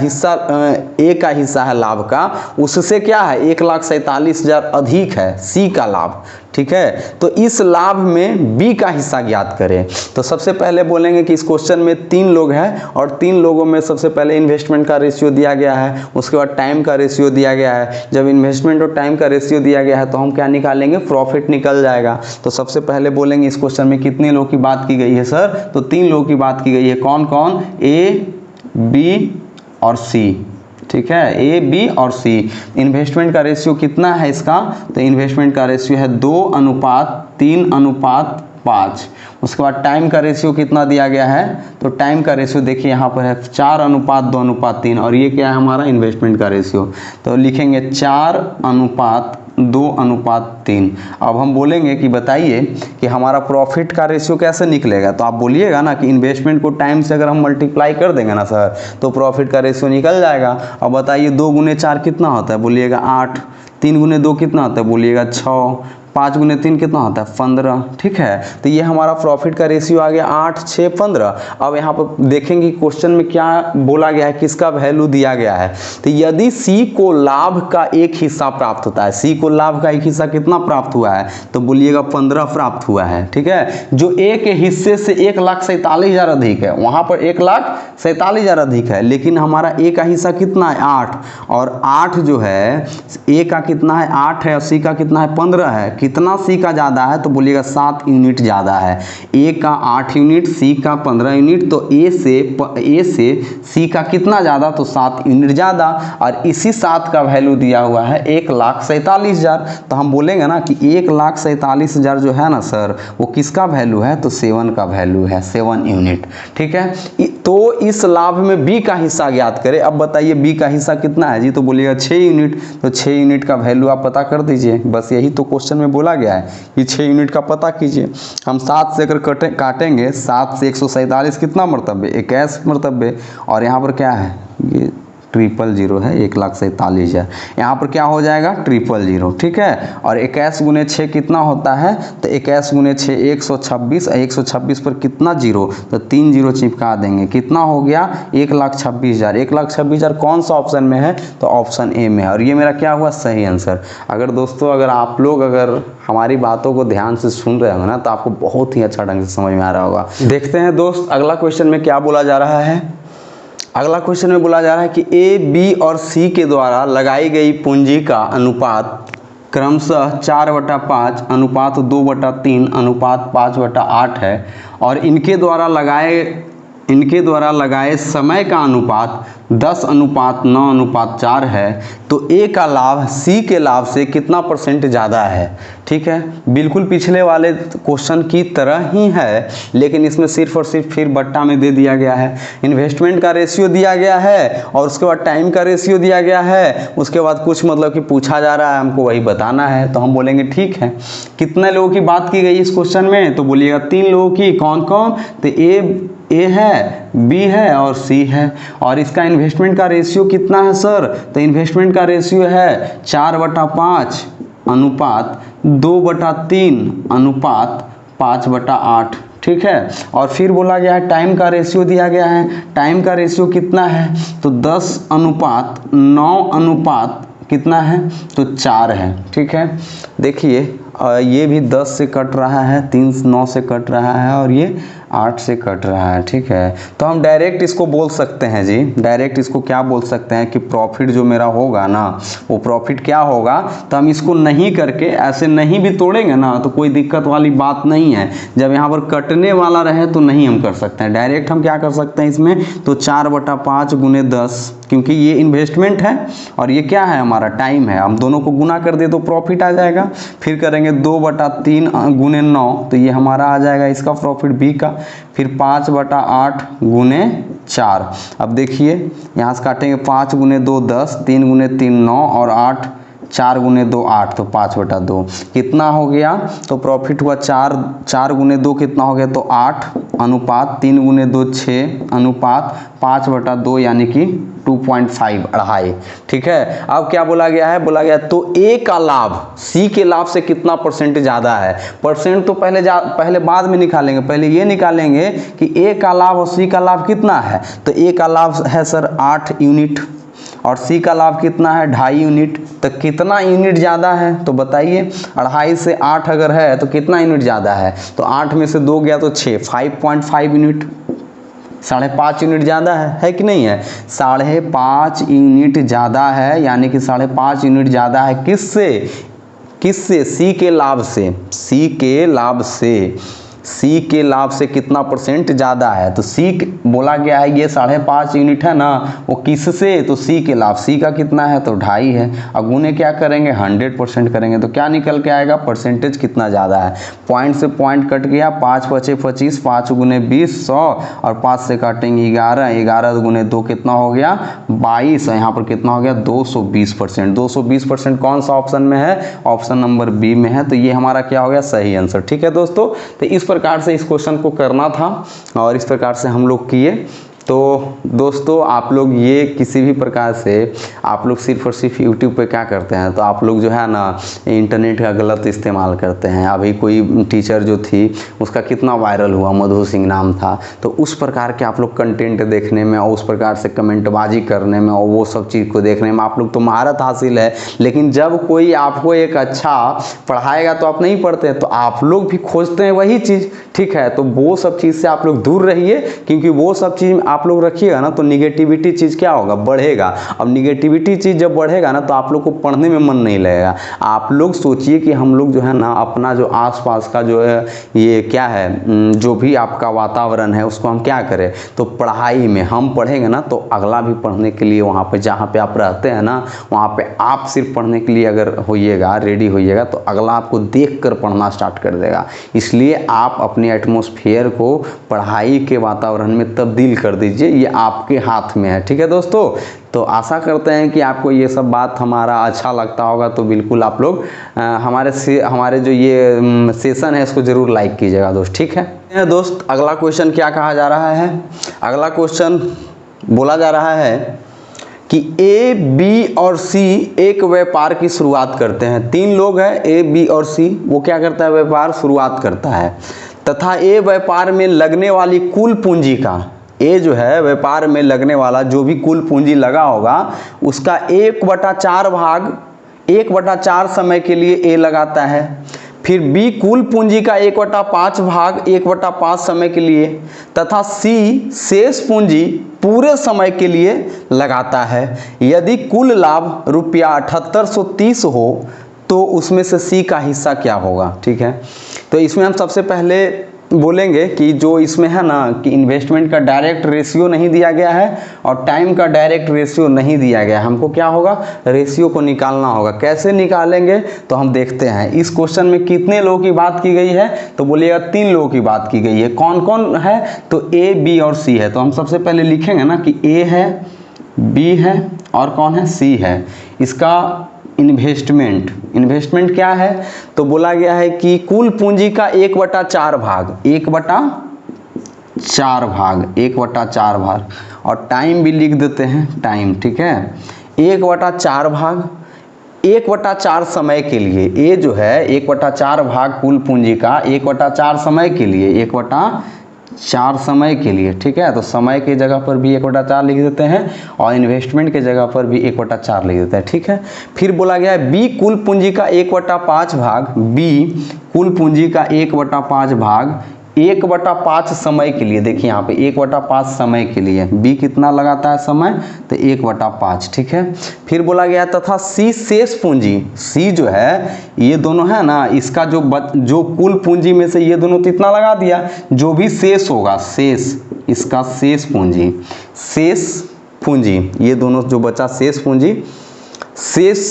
हिस्सा है लाभ का, उससे क्या है 1,47,000 अधिक है सी का लाभ, ठीक है। तो इस लाभ में बी का हिस्सा ज्ञात करें। तो सबसे पहले बोलेंगे कि इस क्वेश्चन में 3 लोग हैं और 3 लोगों में सबसे पहले इन्वेस्टमेंट का रेशियो दिया गया है, उसके बाद टाइम का रेशियो दिया गया है। जब इन्वेस्टमेंट और टाइम का रेशियो दिया गया है तो हम क्या निकालेंगे, प्रॉफिट निकल जाएगा। तो सबसे पहले बोलेंगे इस क्वेश्चन में कितने लोग की बात की गई है सर, तो 3 लोग की बात की गई है। कौन कौन, ए, बी और सी, ठीक है, ए बी और सी। इन्वेस्टमेंट का रेशियो कितना है इसका, तो इन्वेस्टमेंट का रेशियो है 2:3:5। उसके बाद टाइम का रेशियो कितना दिया गया है, तो टाइम का रेशियो देखिए यहाँ पर है 4:2:3 और ये क्या है हमारा इन्वेस्टमेंट का रेशियो, तो लिखेंगे 4:2:3। अब हम बोलेंगे कि बताइए कि हमारा प्रॉफिट का रेशियो कैसे निकलेगा, तो आप बोलिएगा ना कि इन्वेस्टमेंट को टाइम से अगर हम मल्टीप्लाई कर देंगे ना सर तो प्रॉफिट का रेशियो निकल जाएगा। अब बताइए 2 × 4 कितना होता है, बोलिएगा 8, 3 × 2 कितना होता है, बोलिएगा 6, 5 × 3 कितना होता है 15। ठीक है, तो ये हमारा प्रॉफिट का रेशियो आ गया 8, 6, 15। अब यहाँ पर देखेंगे क्वेश्चन में क्या बोला गया है, किसका वैल्यू दिया गया है, तो यदि सी को लाभ का एक हिस्सा प्राप्त होता है, सी को लाभ का एक हिस्सा कितना प्राप्त हुआ है, तो बोलिएगा 15 प्राप्त हुआ है। ठीक है, जो ए के हिस्से से 1,47,000 अधिक है, वहां पर 1,47,000 अधिक है, लेकिन हमारा ए का हिस्सा कितना है 8, और 8 जो है ए का कितना है 8 है और सी का कितना है 15 है। कितना सी का ज़्यादा है, तो बोलिएगा 7 यूनिट ज़्यादा है। ए का 8 यूनिट, सी का 15 यूनिट, तो ए से सी का कितना ज़्यादा, तो 7 यूनिट ज़्यादा, और इसी 7 का वैल्यू दिया हुआ है 1,47,000। तो हम बोलेंगे ना कि 1,47,000 जो है ना सर वो किसका वैल्यू है, तो 7 का वैल्यू है, 7 यूनिट। ठीक है, तो इस लाभ में बी का हिस्सा ज्ञात करें। अब बताइए बी का हिस्सा कितना है जी, तो बोलिएगा 6 यूनिट, तो 6 यूनिट का वैल्यू आप पता कर दीजिए। बस यही तो क्वेश्चन में बोला गया है कि 6 यूनिट का पता कीजिए। हम 7 से अगर काटेंगे, 7 से 147 कितना मरतबे, 21 मरतबे, और यहाँ पर क्या है ये 000 है, 1,47,000, यहाँ पर क्या हो जाएगा 000। ठीक है, और 21 × 6 कितना होता है, तो 21 × 6 126, 126 पर कितना जीरो, तो 3 जीरो चिपका देंगे, कितना हो गया 1,26,000। 1,26,000 कौन सा ऑप्शन में है, तो ऑप्शन ए में है, और ये मेरा क्या हुआ सही आंसर। अगर दोस्तों अगर आप लोग अगर हमारी बातों को ध्यान से सुन रहे हो ना तो आपको बहुत ही अच्छा ढंग से समझ में आ रहा होगा। देखते हैं दोस्त अगला क्वेश्चन में क्या बोला जा रहा है। अगला क्वेश्चन में बोला जा रहा है कि ए, बी और सी के द्वारा लगाई गई पूंजी का अनुपात क्रमशः 4/5 अनुपात 2/3 अनुपात 5/8 है, और इनके द्वारा लगाए समय का अनुपात 10:9:4 है, तो ए का लाभ सी के लाभ से कितना % ज़्यादा है। ठीक है, बिल्कुल पिछले वाले क्वेश्चन की तरह ही है, लेकिन इसमें सिर्फ और सिर्फ फिर बट्टा में दे दिया गया है। इन्वेस्टमेंट का रेशियो दिया गया है और उसके बाद टाइम का रेशियो दिया गया है, उसके बाद कुछ मतलब कि पूछा जा रहा है, हमको वही बताना है, तो हम बोलेंगे ठीक है। कितने लोगों की बात की गई इस क्वेश्चन में, तो बोलिएगा 3 लोगों की। कौन कौन, तो ए है, बी है और सी है। और इसका इन्वेस्टमेंट का रेशियो कितना है सर, तो इन्वेस्टमेंट का रेशियो है 4/5 अनुपात 2/3 अनुपात 5/8। ठीक है, और फिर बोला गया है टाइम का रेशियो दिया गया है। टाइम का रेशियो कितना है, तो 10:9 अनुपात कितना है, तो 4 है। ठीक है, देखिए ये भी 10 से कट रहा है, 3 9 से कट रहा है, और ये 8 से कट रहा है। ठीक है, तो हम डायरेक्ट इसको बोल सकते हैं जी, डायरेक्ट इसको क्या बोल सकते हैं कि प्रॉफिट जो मेरा होगा ना वो प्रॉफिट क्या होगा, तो हम इसको नहीं करके ऐसे नहीं भी तोड़ेंगे ना तो कोई दिक्कत वाली बात नहीं है। जब यहाँ पर कटने वाला रहे तो नहीं हम कर सकते हैं, डायरेक्ट हम क्या कर सकते हैं इसमें, तो 4/5 × 10, क्योंकि ये इन्वेस्टमेंट है और ये क्या है हमारा टाइम है, हम दोनों को गुना कर दे तो प्रॉफिट आ जाएगा। फिर करेंगे 2/3 × 9, तो ये हमारा आ जाएगा इसका प्रॉफिट बी का। फिर 5/8 × 4। अब देखिए यहाँ से काटेंगे 5 × 2 10, 3 × 3 9 और 8, 4 × 2 8, तो 5/2 कितना हो गया, तो प्रॉफिट हुआ 4 × 2 कितना हो गया, तो 8 अनुपात 3 × 2 6 अनुपात 5/2 यानी कि 2.5 अढ़ाई। ठीक है, अब क्या बोला गया है, बोला गया तो ए का लाभ सी के लाभ से कितना % ज़्यादा है। परसेंट तो पहले बाद में निकालेंगे, पहले ये निकालेंगे कि ए का लाभ और सी का लाभ कितना है, तो ए का लाभ है सर 8 यूनिट और सी का लाभ कितना है 2.5 यूनिट, तो कितना यूनिट ज़्यादा है, तो बताइए 2.5 से 8 अगर है तो कितना यूनिट ज़्यादा है, तो 8 में से 2 गया तो 6, 5.5 यूनिट, 5.5 यूनिट ज़्यादा है कि नहीं है, 5.5 यूनिट ज़्यादा है, यानी कि 5.5 यूनिट ज़्यादा है किससे, सी के लाभ से, सी के लाभ से। सी के लाभ से कितना परसेंट ज़्यादा है, तो सी बोला गया है ये 5.5 यूनिट है ना, वो किससे, तो सी के लाभ, सी का कितना है तो 2.5 है, और गुने क्या करेंगे 100% करेंगे तो क्या निकल के आएगा, परसेंटेज कितना ज़्यादा है। पॉइंट से पॉइंट कट गया, 5 × 5 = 25, 5 × 20 100, और 5 से काटेंगे 11, 11 × 2 कितना हो गया 22, यहाँ पर कितना हो गया 220%। 220% कौन सा ऑप्शन में है, ऑप्शन नंबर बी में है, तो ये हमारा क्या हो गया सही आंसर। ठीक है दोस्तों, तो इस प्रकार से इस क्वेश्चन को करना था और इस प्रकार से हम लोग किए। तो दोस्तों आप लोग ये किसी भी प्रकार से आप लोग सिर्फ और सिर्फ यूट्यूब पे क्या करते हैं, तो आप लोग जो है ना इंटरनेट का गलत इस्तेमाल करते हैं। अभी कोई टीचर जो थी उसका कितना वायरल हुआ, मधु सिंह नाम था, तो उस प्रकार के आप लोग कंटेंट देखने में और उस प्रकार से कमेंटबाजी करने में और वो सब चीज़ को देखने में आप लोग तो महारत हासिल है, लेकिन जब कोई आपको एक अच्छा पढ़ाएगा तो आप नहीं पढ़ते, तो आप लोग भी खोजते हैं वही चीज़। ठीक है, तो वो सब चीज़ से आप लोग दूर रहिए, क्योंकि वो सब चीज़ आप लोग रखिएगा ना तो निगेटिविटी चीज़ क्या होगा, बढ़ेगा। अब निगेटिविटी चीज़ जब बढ़ेगा ना तो आप लोग को पढ़ने में मन नहीं लगेगा। आप लोग सोचिए कि हम लोग जो है ना अपना जो आसपास का जो है ये क्या है, जो भी आपका वातावरण है उसको हम क्या करें, तो पढ़ाई में हम पढ़ेंगे ना तो अगला भी पढ़ने के लिए वहाँ पे जहाँ पे आप रहते हैं ना वहाँ पे आप सिर्फ पढ़ने के लिए अगर होइएगा, रेडी होइएगा, तो अगला आपको देख कर पढ़ना स्टार्ट कर देगा। इसलिए आप अपने एटमॉस्फेयर को पढ़ाई के वातावरण में तब्दील कर दीजिए, ये आपके हाथ में है। ठीक है दोस्तों, तो आशा करते हैं कि आपको ये सब बात हमारा अच्छा लगता होगा, तो बिल्कुल आप लोग हमारे जो ये सेशन है इसको ज़रूर लाइक कीजिएगा दोस्त। ठीक है दोस्त, अगला क्वेश्चन क्या कहा जा रहा है, अगला क्वेश्चन बोला जा रहा है कि ए, बी और सी एक व्यापार की शुरुआत करते हैं। 3 लोग हैं ए, बी और सी, वो क्या करता है, व्यापार शुरुआत करता है, तथा ए व्यापार में लगने वाली कुल पूंजी का, ए जो है व्यापार में लगने वाला जो भी कुल पूंजी लगा होगा उसका 1/4 भाग 1/4 समय के लिए ए लगाता है। फिर बी कुल पूंजी का 1/5 भाग 1/5 समय के लिए, तथा सी शेष पूंजी पूरे समय के लिए लगाता है। यदि कुल लाभ रुपया 7830 हो तो उसमें से सी का हिस्सा क्या होगा। ठीक है, तो इसमें हम सबसे पहले बोलेंगे कि जो इसमें है ना कि इन्वेस्टमेंट का डायरेक्ट रेशियो नहीं दिया गया है और टाइम का डायरेक्ट रेशियो नहीं दिया गया है, हमको क्या होगा, रेशियो को निकालना होगा। कैसे निकालेंगे तो हम देखते हैं। इस क्वेश्चन में कितने लोगों की बात की गई है, तो बोलिएगा 3 लोगों की बात की गई है। कौन कौन है, तो ए, बी और सी है। तो हम सबसे पहले लिखेंगे ना कि ए है, बी है और कौन है, सी है। इसका इन्वेस्टमेंट क्या है, तो बोला गया है कि कुल पूंजी का 1/4 भाग 1/4 भाग और टाइम भी लिख देते हैं, टाइम। ठीक है, 1/4 भाग 1/4 समय के लिए, ए जो है 1/4 भाग कुल पूंजी का 1/4 समय के लिए, 1/4 समय के लिए। ठीक है, तो समय के जगह पर भी 1/4 लिख देते हैं और इन्वेस्टमेंट के जगह पर भी 1/4 लिख देते हैं। ठीक है, फिर बोला गया है बी कुल पूंजी का 1/5 भाग, बी कुल पूंजी का 1/5 भाग 1/5 समय के लिए। देखिए यहाँ पे 1/5 समय के लिए, बी कितना लगाता है समय, तो 1/5। ठीक है, फिर बोला गया तथा सी शेष पूंजी, सी जो है ये दोनों है ना, इसका जो कुल पूंजी में से ये दोनों कितना लगा दिया, जो भी शेष होगा, शेष इसका शेष पूंजी ये दोनों जो बचा शेष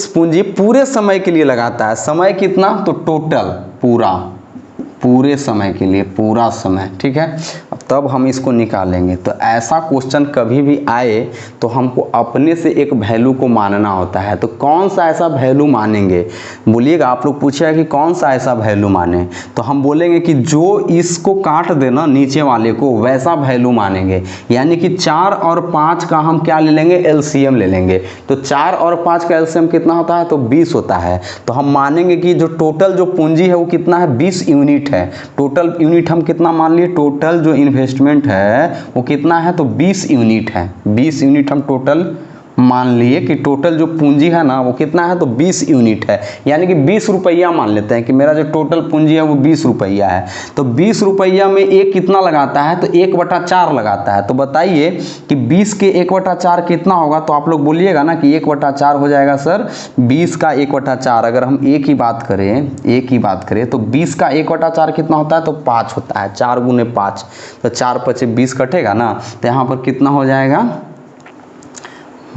पूंजी पूरे समय के लिए लगाता है। समय कितना, तो टोटल पूरे समय के लिए, पूरा समय। ठीक है, अब तब हम इसको निकालेंगे। तो ऐसा क्वेश्चन कभी भी आए तो हमको अपने से एक वैल्यू को मानना होता है। तो कौन सा ऐसा वैल्यू मानेंगे, बोलिएगा, आप लोग पूछिएगा कि कौन सा ऐसा वैल्यू माने, तो हम बोलेंगे कि जो इसको काट देना नीचे वाले को वैसा वैल्यू मानेंगे। यानी कि 4 और 5 का हम क्या ले लेंगे, एलसीएम ले लेंगे। तो 4 और 5 का एलसीएम कितना होता है, तो 20 होता है। तो हम मानेंगे कि जो टोटल जो पूंजी है वो कितना है, 20 यूनिट है। टोटल यूनिट हम कितना मान लिए, टोटल जो इन्वेस्टमेंट है वो कितना है, तो 20 यूनिट है। 20 यूनिट हम टोटल मान लिए कि टोटल जो पूंजी है ना वो कितना है, तो 20 यूनिट है, यानी कि 20 रुपया मान लेते हैं कि मेरा जो टोटल पूंजी है वो 20 रुपया है। तो 20 रुपया में एक कितना लगाता है, तो 1/4 लगाता है। तो बताइए कि 20 के 1/4 कितना होगा, तो आप लोग बोलिएगा ना कि 1/4 हो जाएगा सर 20 का 1/4। अगर हम एक ही बात करें तो 20 का 1/4 कितना होता है, तो 5 होता है। 4 गुने 5, तो 4 5 20 कटेगा ना, तो यहाँ पर कितना हो जाएगा,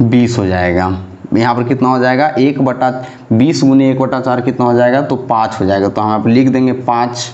20 हो जाएगा। यहाँ पर कितना हो जाएगा, 1/20 गुने 1/4 कितना हो जाएगा, तो 5 हो जाएगा। तो हम यहाँ पर लिख देंगे 5,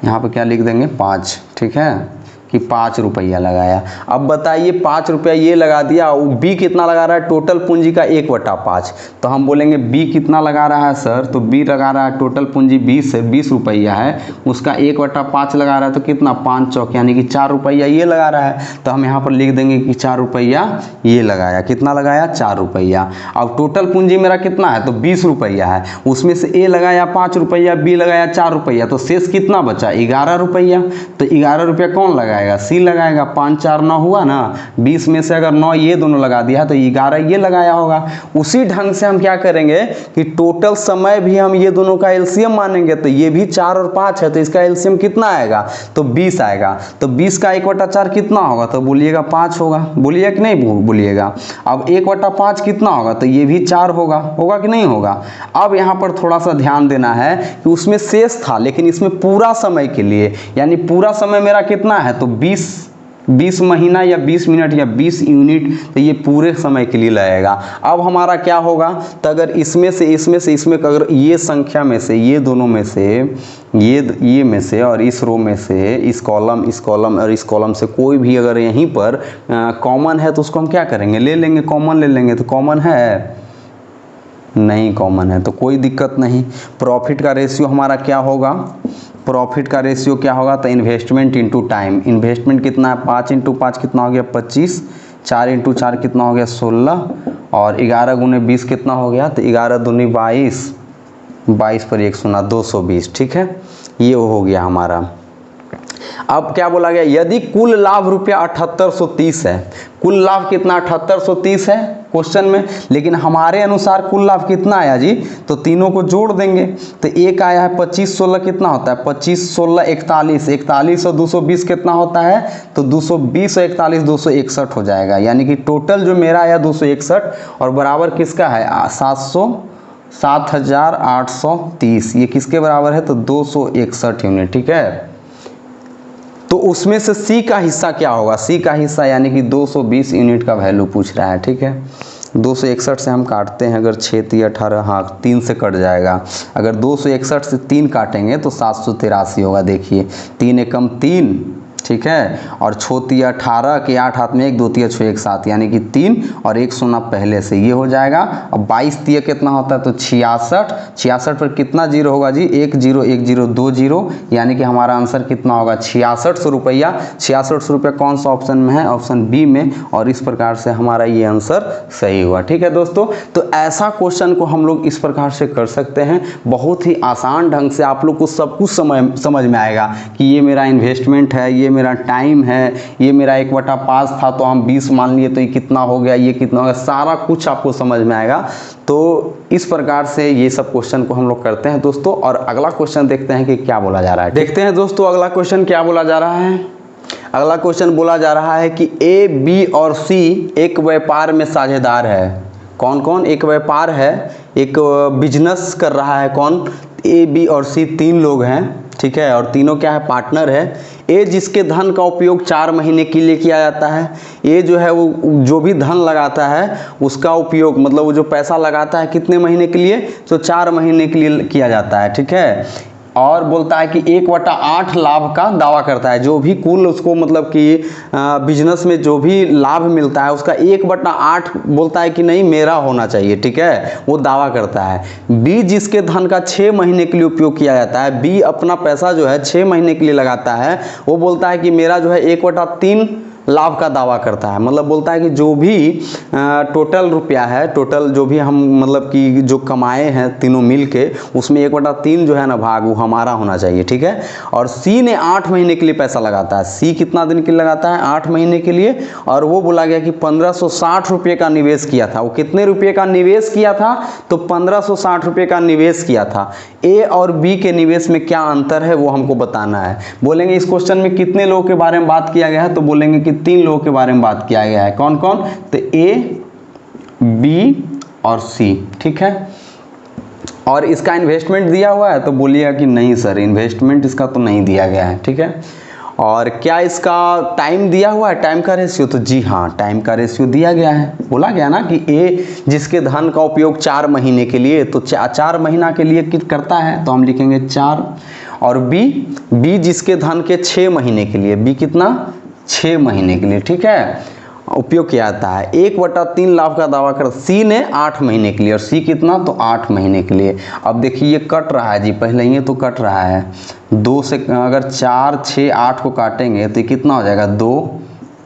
यहाँ पर क्या लिख देंगे 5, ठीक है, कि 5 रुपया लगाया। अब बताइए 5 रुपया ये लगा दिया, बी कितना लगा रहा है, टोटल पूंजी का 1/5। तो हम बोलेंगे बी कितना लगा रहा है सर, तो बी लगा रहा है टोटल पूंजी 20 है, 20 रुपया है, उसका 1/5 लगा रहा है, तो कितना 5 चौक यानी कि 4 रुपया ये लगा रहा है। तो हम यहाँ पर लिख देंगे कि 4 रुपया ये लगाया। कितना लगाया, 4 रुपया। अब टोटल पूंजी मेरा कितना है, तो 20 रुपया है, उसमें से ए लगाया 5 रुपया, बी लगाया 4 रुपया, तो शेष कितना बचा, 11 रुपया। तो 11 रुपया कौन लगाएगा, सी लगाएगा। 5 4 9 हुआ ना, 20 में से अगर 9 ये दोनों लगा दिया तो 11 ये लगाया होगा। उसी ढंग से हम क्या करेंगे कि टोटल समय भी हम ये दोनों का एलसीएम मानेंगे। तो ये भी 4 और 5 है, तो इसका एलसीएम कितना आएगा, तो 20 आएगा। तो 20 का 1/4 कितना होगा, तो बोलिएगा 5 होगा, बोलिए कि नहीं बोलिएगा। अब 1/5 कितना होगा, तो ये भी 4 होगा कि नहीं होगा। अब यहाँ पर थोड़ा सा ध्यान देना है कि उसमें शेष था, लेकिन इसमें पूरा समय के लिए, यानी पूरा समय मेरा कितना है, तो 20 महीना या 20 मिनट या 20 यूनिट, तो ये पूरे समय के लिए लगेगा। अब हमारा क्या होगा, तो अगर इसमें अगर ये संख्या में से, ये दोनों में से, ये में से और इस रो में से, इस कॉलम और इस कॉलम से कोई भी अगर यहीं पर कॉमन है, तो उसको हम क्या करेंगे, ले लेंगे, कॉमन ले लेंगे। तो कॉमन है नहीं, कॉमन है तो कोई दिक्कत नहीं। प्रॉफिट का रेशियो हमारा क्या होगा, तो इन्वेस्टमेंट इंटू टाइम। इन्वेस्टमेंट कितना है, 5 × 5 कितना हो गया, 25, 4 × 4 कितना हो गया, 16, और 11 गुने 20 कितना हो गया, तो 11 दूनी 22, 22 पर 1 सुना 220, ठीक है, ये हो गया हमारा। अब क्या बोला गया, यदि कुल लाभ रुपया 7830 है, कुल लाभ कितना 7830 है क्वेश्चन में, लेकिन हमारे अनुसार कुल लाभ कितना आया जी, तो तीनों को जोड़ देंगे। तो एक आया है 25 16 कितना होता है, 25 16 41, 41 और 220 कितना होता है, तो 220 और 41 261 हो जाएगा। यानी कि टोटल जो मेरा आया 261 और बराबर किसका है 7830, ये किसके बराबर है, तो 261 यूनिट, ठीक है। तो उसमें से सी का हिस्सा क्या होगा, सी का हिस्सा यानी कि 220 यूनिट का वैल्यू पूछ रहा है, ठीक है। 261 से हम काटते हैं, अगर 6 3 18, हाँ 3 से कट जाएगा। अगर 261 से 3 काटेंगे तो 783 होगा। देखिए 3 एकम 3, ठीक है, और 6 3 18 के 8 हाथ में 1 2 3 6 1 7, यानी कि 3 और 1 सुना पहले से, ये हो जाएगा। अब 22 3 कितना होता है, तो 66, 66 पर कितना जीरो होगा जी, 1 0 1 0 2 0, यानी कि हमारा आंसर कितना होगा 6600 रुपया। 6600 रुपया कौन सा ऑप्शन में है, ऑप्शन बी में, और इस प्रकार से हमारा ये आंसर सही हुआ, ठीक है दोस्तों। तो ऐसा क्वेश्चन को हम लोग इस प्रकार से कर सकते हैं, बहुत ही आसान ढंग से आप लोग को सब कुछ समझ में आएगा कि ये मेरा इन्वेस्टमेंट है, ये मेरा टाइम है, ये मेरा 1/5 था तो हम 20 मान लिए तो ये कितना हो गया, ये कितना हो गया, सारा कुछ आपको समझ में आएगा। तो इस प्रकार से ये सब क्वेश्चन को हम लोग करते हैं दोस्तों। और अगला क्वेश्चन देखते हैं कि क्या बोला जा रहा है। देखते हैं दोस्तों अगला क्वेश्चन क्या बोला जा रहा है। अगला क्वेश्चन बोला जा रहा है कि ए बी और सी एक व्यापार में साझेदार है। कौन कौन, एक व्यापार है, एक बिजनेस कर रहा है, कौन, ए बी और सी 3 लोग हैं, ठीक है, और तीनों क्या है, पार्टनर है। ए जिसके धन का उपयोग 4 महीने के लिए किया जाता है, ये जो है वो जो भी धन लगाता है उसका उपयोग, मतलब वो जो पैसा लगाता है कितने महीने के लिए, तो 4 महीने के लिए किया जाता है, ठीक है। और बोलता है कि 1/8 लाभ का दावा करता है, जो भी कुल उसको मतलब कि बिजनेस में जो भी लाभ मिलता है उसका 1/8 बोलता है कि नहीं मेरा होना चाहिए, ठीक है, वो दावा करता है। बी जिसके धन का 6 महीने के लिए उपयोग किया जाता है, बी अपना पैसा जो है 6 महीने के लिए लगाता है, वो बोलता है कि मेरा जो है 1/3 लाभ का दावा करता है। मतलब बोलता है कि जो भी टोटल रुपया है, टोटल जो भी हम मतलब कि जो कमाए हैं तीनों मिल के, उसमें 1/3 जो है ना भाग वो हमारा होना चाहिए, ठीक है। और सी ने 8 महीने के लिए पैसा लगाता है। सी कितना दिन के लिए लगाता है? 8 महीने के लिए। और वो बोला गया कि 1560 रुपये का निवेश किया था। वो कितने रुपये का निवेश किया था? तो 1560 रुपये का निवेश किया था। ए और बी के निवेश में क्या अंतर है वो हमको बताना है। बोलेंगे इस क्वेश्चन में कितने लोगों के बारे में बात किया गया है? तो बोलेंगे कि 3 लोगों के बारे में बात किया गया है। कौन कौन? तो ए, बी और सी, ठीक है। और इसका इन्वेस्टमेंट दिया हुआ है? तो बोलिएगा कि नहीं सर, इन्वेस्टमेंट इसका तो नहीं दिया गया है, ठीक है। और क्या इसका टाइम दिया हुआ है, टाइम का रेशियो? तो जी हाँ, टाइम का रेशियो दिया गया है। बोला गया ना कि ए जिसके धन का उपयोग 4 महीने के लिए, तो 4 महीना के लिए करता है, तो हम लिखेंगे 4। और बी जिसके धन के 6 महीने के लिए, बी कितना? 6 महीने के लिए, ठीक है, उपयोग किया जाता है। 1/3 लाभ का दावा कर। सी ने 8 महीने के लिए, और सी कितना? तो 8 महीने के लिए। अब देखिए ये कट रहा है जी, पहले ये तो कट रहा है 2 से, अगर 4, 6, 8 को काटेंगे तो ये कितना हो जाएगा? 2,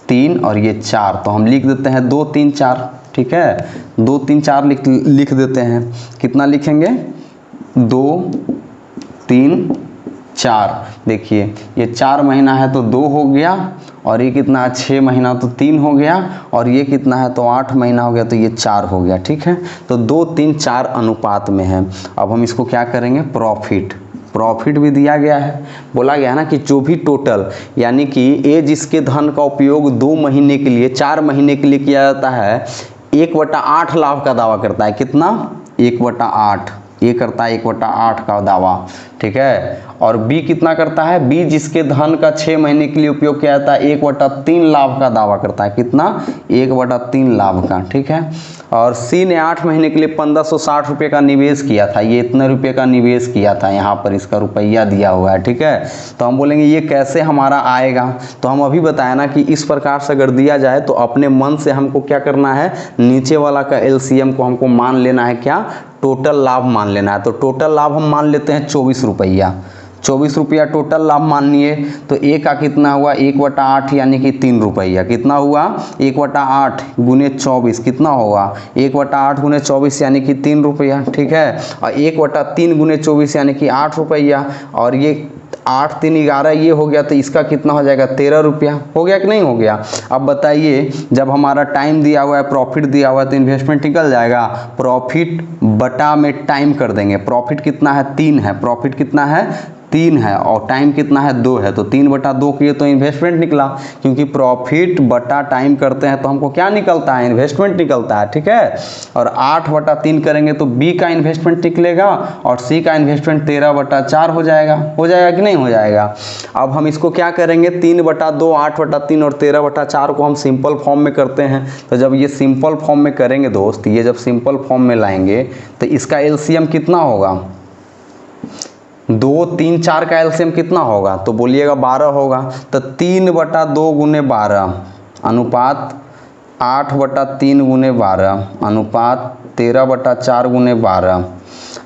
3 और ये 4। तो हम लिख देते हैं 2, 3, 4, ठीक है। 2, 3, 4 लिख देते हैं। कितना लिखेंगे? 2, 3, 4। देखिए ये 4 महीना है तो 2 हो गया, और ये कितना है? 6 महीना तो 3 हो गया, और ये कितना है? तो 8 महीना हो गया, तो ये 4 हो गया, ठीक है। तो 2, 3, 4 अनुपात में है। अब हम इसको क्या करेंगे? प्रॉफिट भी दिया गया है। बोला गया है ना कि जो भी टोटल, यानी कि ए जिसके धन का उपयोग 2 महीने के लिए, 4 महीने के लिए किया जाता है, 1/8 लाभ का दावा करता है। कितना? 1/8। ये करता है 1/8 का दावा, ठीक है। और बी कितना करता है? बी जिसके धन का 6 महीने के लिए उपयोग किया जाता है, 1/3 लाभ का दावा करता है। कितना? 1/3 लाभ का, ठीक है। और सी ने 8 महीने के लिए 1560 रुपये का निवेश किया था। ये इतने रुपये का निवेश किया था, यहाँ पर इसका रुपया दिया हुआ है, ठीक है। तो हम बोलेंगे ये कैसे हमारा आएगा? तो हम अभी बताया ना कि इस प्रकार से अगर दिया जाए तो अपने मन से हमको क्या करना है? नीचे वाला का एलसीएम को हमको मान लेना है। क्या? टोटल लाभ मान लेना है। तो टोटल लाभ हम मान लेते हैं 24 रुपया। 24 रुपया टोटल लाभ मानिए। तो ए का कितना हुआ? 1/8 यानी कि 3 रुपया। कितना हुआ? 1/8 गुने 24 कितना होगा? 1/8 गुने 24 यानी कि 3 रुपया, ठीक है। और 1/3 गुने 24 यानी कि 8 रुपया। और ये 8, 3, 11 ये हो गया, तो इसका कितना हो जाएगा? 13 रुपया। हो गया कि नहीं हो गया? अब बताइए, जब हमारा टाइम दिया हुआ है, प्रॉफिट दिया हुआ है, तो इन्वेस्टमेंट निकल जाएगा। प्रॉफिट बटा में टाइम कर देंगे। प्रॉफिट कितना है? 3 है। प्रॉफिट कितना है? 3 है। और टाइम कितना है? 2 है। तो 3/2 किए तो इन्वेस्टमेंट निकला, क्योंकि प्रॉफिट बटा टाइम करते हैं तो हमको क्या निकलता है? इन्वेस्टमेंट निकलता है, ठीक है। और 8/3 करेंगे तो बी का इन्वेस्टमेंट निकलेगा, और सी का इन्वेस्टमेंट 13/4 हो जाएगा। हो जाएगा कि नहीं हो जाएगा? अब हम इसको क्या करेंगे? 3/2, 8/3 और 13/4 को हम सिंपल फॉर्म में करते हैं। तो जब ये सिंपल फॉर्म में करेंगे दोस्त, ये जब सिंपल फॉर्म में लाएंगे तो इसका एलसीएम कितना होगा? 2, 3, 4 का एलसीएम कितना होगा? तो बोलिएगा 12 होगा। तो 3/2 गुने 12 अनुपात 8/3 गुने 12 अनुपात 13/4 गुने 12।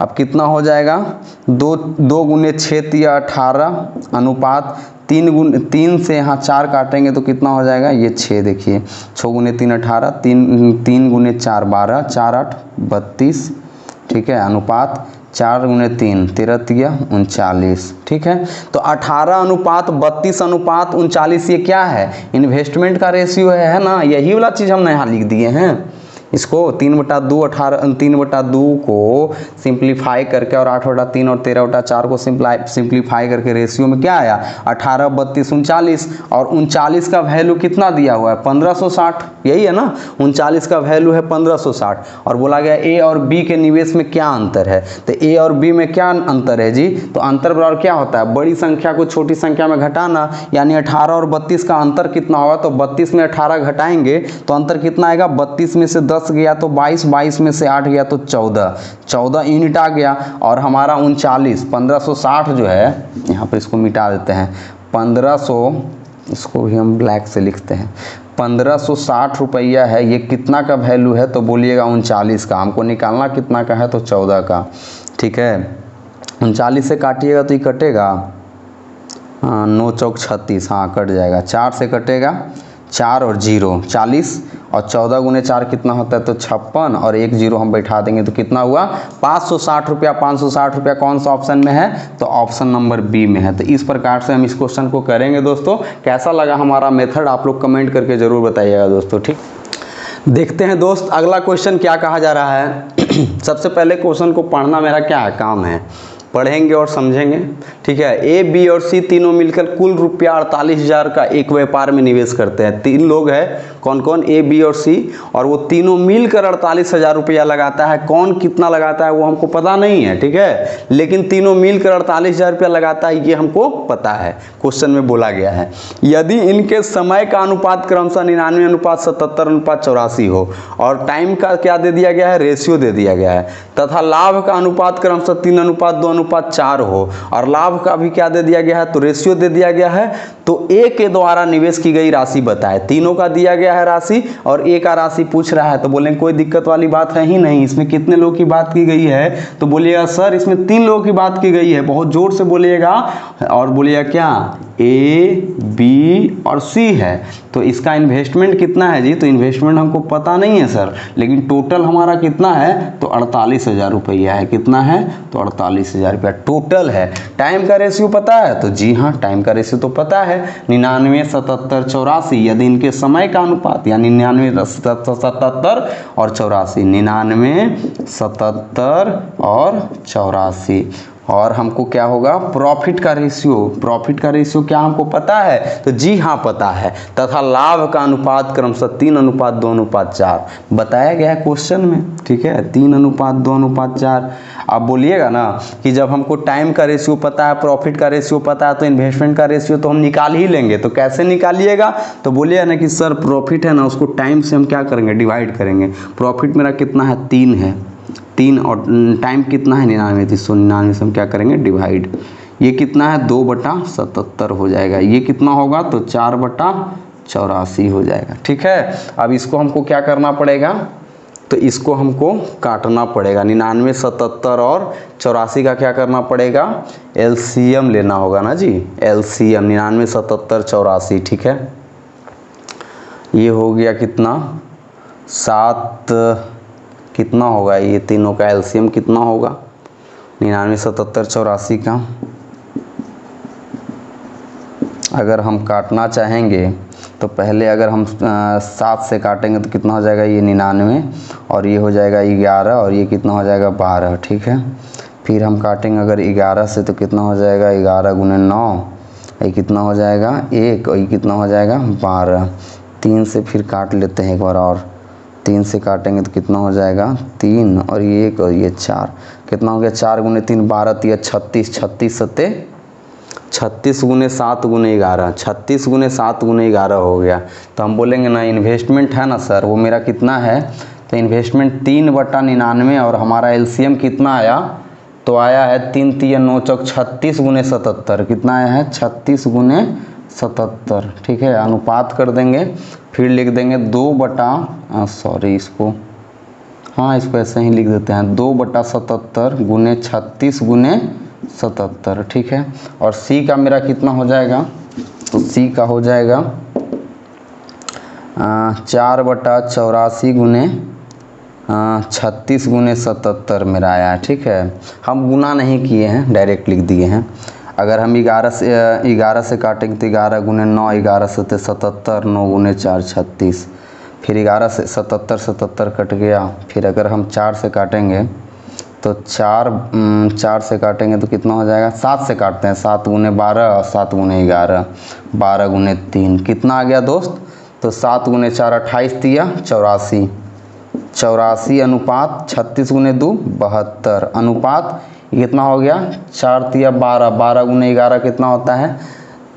अब कितना हो जाएगा? 2 गुने 6 × 18 अनुपात 3 से यहाँ 4 काटेंगे तो कितना हो जाएगा? ये 6। देखिए 6 गुने 3 18, 3 गुने 4 12, 4 8 32, ठीक है। अनुपात 4 गुने 3 13 39, ठीक है। तो 18:32:39 ये क्या है? इन्वेस्टमेंट का रेशियो है ना। यही वाला चीज़ हमने यहाँ लिख दिए हैं। इसको 3/2 को सिंप्लीफाई करके, और 8/3 और 13/4 को सिंप्लीफाई करके रेशियो में क्या आया? 18 32 39। और 39 का वैल्यू कितना दिया हुआ है? 1560। यही है ना, 39 का वैल्यू है 1560। और बोला गया ए और बी के निवेश में क्या अंतर है? तो ए और बी में क्या अंतर है जी? तो अंतर बराबर क्या होता है? बड़ी संख्या को छोटी संख्या में घटाना। यानी 18 और 32 का अंतर कितना होगा? तो 32 में 18 घटाएंगे तो अंतर कितना आएगा? 32 में से 10 गया तो 22, 22 में से 8 गया तो 14 यूनिट आ गया। और हमारा 39 1560 जो है, यहाँ पर इसको मिटा देते हैं, 1500, इसको भी हम ब्लैक से लिखते हैं, 1560 रुपया है। ये कितना का वैल्यू है? तो बोलिएगा 39 का। हमको निकालना कितना का है? तो 14 का, ठीक है। 39 से काटिएगा तो ये कटेगा, हाँ 9 चौक 36, हाँ कट जाएगा। 4 से कटेगा 4 और 0 40 और 14 गुने 4 कितना होता है तो 56 और 1 0 हम बैठा देंगे तो कितना हुआ 560 रुपया। 560 रुपया कौन सा ऑप्शन में है तो ऑप्शन नंबर बी में है। तो इस प्रकार से हम इस क्वेश्चन को करेंगे दोस्तों। कैसा लगा हमारा मेथड आप लोग कमेंट करके ज़रूर बताइएगा दोस्तों। ठीक, देखते हैं दोस्त अगला क्वेश्चन क्या कहा जा रहा है। सबसे पहले क्वेश्चन को पढ़ना मेरा क्या है काम है, पढ़ेंगे और समझेंगे। ठीक है, ए बी और सी तीनों मिलकर कुल रुपया 48,000 का एक व्यापार में निवेश करते हैं। 3 लोग हैं, कौन कौन, ए बी और सी, और वो तीनों मिलकर 48,000 रुपया लगाता है। कौन कितना लगाता है वो हमको पता नहीं है, ठीक है, लेकिन तीनों मिलकर 48,000 रुपया लगाता है ये हमको पता है। क्वेश्चन में बोला गया है यदि इनके समय का अनुपात क्रमशः 99:77:84 हो और टाइम का क्या दे दिया गया है, रेशियो दे दिया गया है, तथा लाभ का अनुपात क्रमशः 3:2:4 हो और लाभ का भी क्या दे दिया गया है तो रेशियो दे दिया गया है, तो ए के द्वारा निवेश की गई राशि बताए। तीनों का दिया गया है राशि और ए का राशि पूछ रहा है, तो बोलेंगे कोई दिक्कत वाली बात है ही नहीं। इसमें कितने लोग की बात की गई है तो बोलिएगा सर इसमें 3 लोगों की बात की गई है। बहुत जोर से बोलिएगा और बोलिएगा क्या, ए बी और सी है। तो इसका इन्वेस्टमेंट कितना है जी, तो इन्वेस्टमेंट हमको पता नहीं है सर, लेकिन टोटल हमारा कितना है तो 48,000 रुपया है। कितना है तो 48,000 रुपया टोटल है। टाइम का रेशियो पता है तो जी हाँ टाइम का रेशियो तो पता है 99:77:84। यदि इनके समय का अनुपात यानी 99:77 और 84, 99:77 और 84। और हमको क्या होगा प्रॉफिट का रेशियो, प्रॉफिट का रेशियो क्या हमको पता है तो जी हाँ पता है, तथा लाभ का अनुपात क्रमशः 3:2:4 बताया गया है क्वेश्चन में। ठीक है, 3:2:4। आप बोलिएगा ना कि जब हमको टाइम का रेशियो पता है, प्रॉफिट का रेशियो पता है, तो इन्वेस्टमेंट का रेशियो तो हम निकाल ही लेंगे। तो कैसे निकालिएगा तो बोलिए ना कि सर प्रॉफिट है ना उसको टाइम से हम क्या करेंगे डिवाइड करेंगे। प्रॉफिट मेरा कितना है 3 है, 3 और टाइम कितना है 99, 399 से हम क्या करेंगे डिवाइड। ये कितना है 2/77 हो जाएगा। ये कितना होगा तो 4/84 हो जाएगा। ठीक है, अब इसको हमको क्या करना पड़ेगा तो इसको हमको काटना पड़ेगा। 99, 77 और 84 का क्या करना पड़ेगा एलसीएम लेना होगा ना जी, एलसीएम 99, 77, 84। ठीक है, ये हो गया कितना 7, कितना होगा ये तीनों का एलसीएम कितना होगा 99, 77, 84 का। अगर हम काटना चाहेंगे तो पहले अगर हम 7 से काटेंगे तो कितना हो जाएगा ये 99 और ये हो जाएगा 11 और ये कितना हो जाएगा 12। ठीक है, फिर हम काटेंगे अगर 11 से तो कितना हो जाएगा 11 गुने 9, ये कितना हो जाएगा 1 और ये कितना हो जाएगा 12। 3 से फिर काट लेते हैं एक बार और, 3 से काटेंगे तो कितना हो जाएगा 3 और ये 1 और ये 4, कितना हो गया 4 गुने 3 12 3 36, 36 सत्ते 36 गुने 7 गुने 11, 36 गुने 7 गुने 11 हो गया। तो हम बोलेंगे ना इन्वेस्टमेंट है ना सर वो मेरा कितना है तो इन्वेस्टमेंट 3/99 और हमारा एलसीएम कितना आया तो आया है 3 3 9 चौक 36 गुने 77। कितना आया है 36 गुने 77। ठीक है, अनुपात कर देंगे फिर लिख देंगे 2/इसको ऐसे ही लिख देते हैं 2/77 गुने 36 गुने 77। ठीक है, और सी का मेरा कितना हो जाएगा तो सी का हो जाएगा 4/84 गुने 36 गुने 77 मेरा आया। ठीक है, हम गुना नहीं किए हैं डायरेक्ट लिख दिए हैं। अगर हम 11 से काटेंगे तो 11 गुने 9, 11 से 77, 9 गुने 4 36, फिर 11 से 77 कट गया। फिर अगर हम 4 से काटेंगे तो 4 से काटेंगे तो कितना हो जाएगा 7 से काटते हैं 7 गुने 12 और 7 गुने 11, 12 गुने 3 कितना आ गया दोस्त तो 7 गुने 4 28 दिया 84, 84 अनुपात 36 गुने 2 72 अनुपात कितना हो गया 4 तिया 12, 12 गुने 11 कितना होता है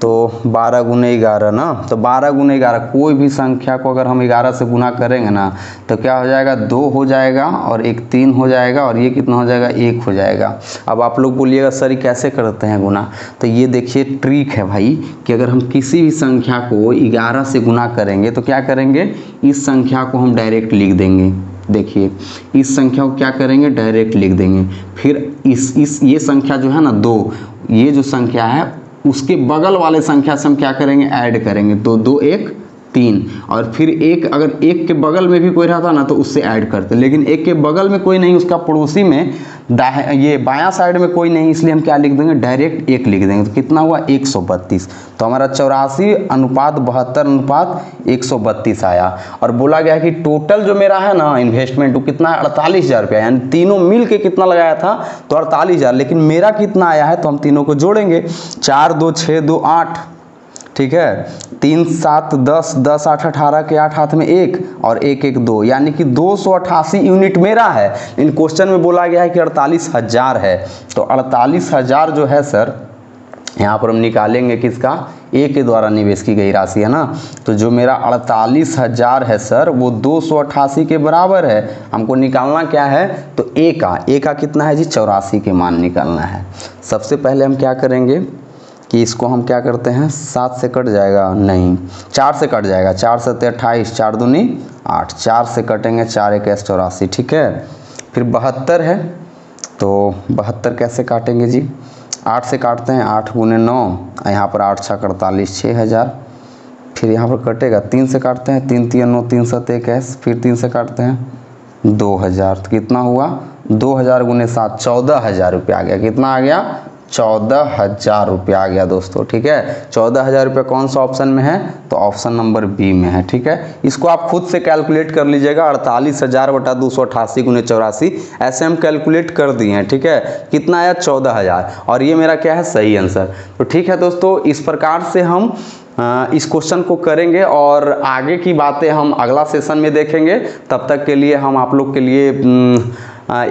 तो 12 गुने 11 ना। तो 12 गुने 11 कोई भी संख्या को अगर हम 11 से गुना करेंगे ना तो क्या हो जाएगा 2 हो जाएगा और एक 3 हो जाएगा और ये कितना हो जाएगा 1 हो जाएगा। अब आप लोग बोलिएगा सर ये कैसे करते हैं गुना, तो ये देखिए ट्रिक है भाई कि अगर हम किसी भी संख्या को 11 से गुना करेंगे तो क्या करेंगे इस संख्या को हम डायरेक्ट लिख देंगे। देखिए इस संख्या को क्या करेंगे डायरेक्ट लिख देंगे। फिर ये संख्या जो है ना 2, ये जो संख्या है उसके बगल वाले संख्या से हम क्या करेंगे ऐड करेंगे तो 2 1 3 और फिर एक, अगर एक के बगल में भी कोई रहता ना तो उससे ऐड करते, लेकिन एक के बगल में कोई नहीं, उसका पड़ोसी में ये बायां साइड में कोई नहीं, इसलिए हम क्या लिख देंगे, डायरेक्ट 1 लिख देंगे। तो कितना हुआ 132। तो हमारा 84:72:132 आया। और बोला गया कि टोटल जो मेरा है ना इन्वेस्टमेंट वो कितना है, 48,000 रुपया, यानी तीनों मिल के कितना लगाया था तो 48,000, लेकिन मेरा कितना आया है तो हम तीनों को जोड़ेंगे। 4 2 6 2 8, ठीक है, 3 7 10 10 8 18 के 8 हाथ में 1 और 1 1 2, यानी कि 288 यूनिट मेरा है। इन क्वेश्चन में बोला गया है कि 48,000 है। तो 48,000 जो है सर यहाँ पर हम निकालेंगे किसका, ए के द्वारा निवेश की गई राशि है ना। तो जो मेरा 48,000 है सर वो 288 के बराबर है। हमको निकालना क्या है तो ए का कितना है जी, 84 के मान निकालना है। सबसे पहले हम क्या करेंगे कि इसको हम क्या करते हैं, 7 से कट जाएगा, नहीं 4 से कट जाएगा, 4 7 28, 4 दूनी 8, 4 से कटेंगे, 4 1 84, ठीक है। फिर 72 है, तो 72 कैसे काटेंगे जी, 8 से काटते हैं, 8 गुने 9, यहाँ पर 8 6 48, 6,000। फिर यहाँ पर कटेगा, 3 से काटते हैं, 3 3 9, 3 7 21, फिर 3 से काटते हैं 2,000। तो कितना हुआ 2,000 गुने 7, 14,000 रुपया आ गया। कितना आ गया, 14,000 रुपया आ गया दोस्तों, ठीक है। 14,000 रुपया कौन सा ऑप्शन में है तो ऑप्शन नंबर बी में है, ठीक है। इसको आप खुद से कैलकुलेट कर लीजिएगा, 48,000 बटा 288 गुने 84, ऐसे हम कैलकुलेट कर दिए हैं, ठीक है। कितना आया 14,000, और ये मेरा क्या है सही आंसर। तो ठीक है दोस्तों, इस प्रकार से हम इस क्वेश्चन को करेंगे और आगे की बातें हम अगला सेशन में देखेंगे। तब तक के लिए हम आप लोग के लिए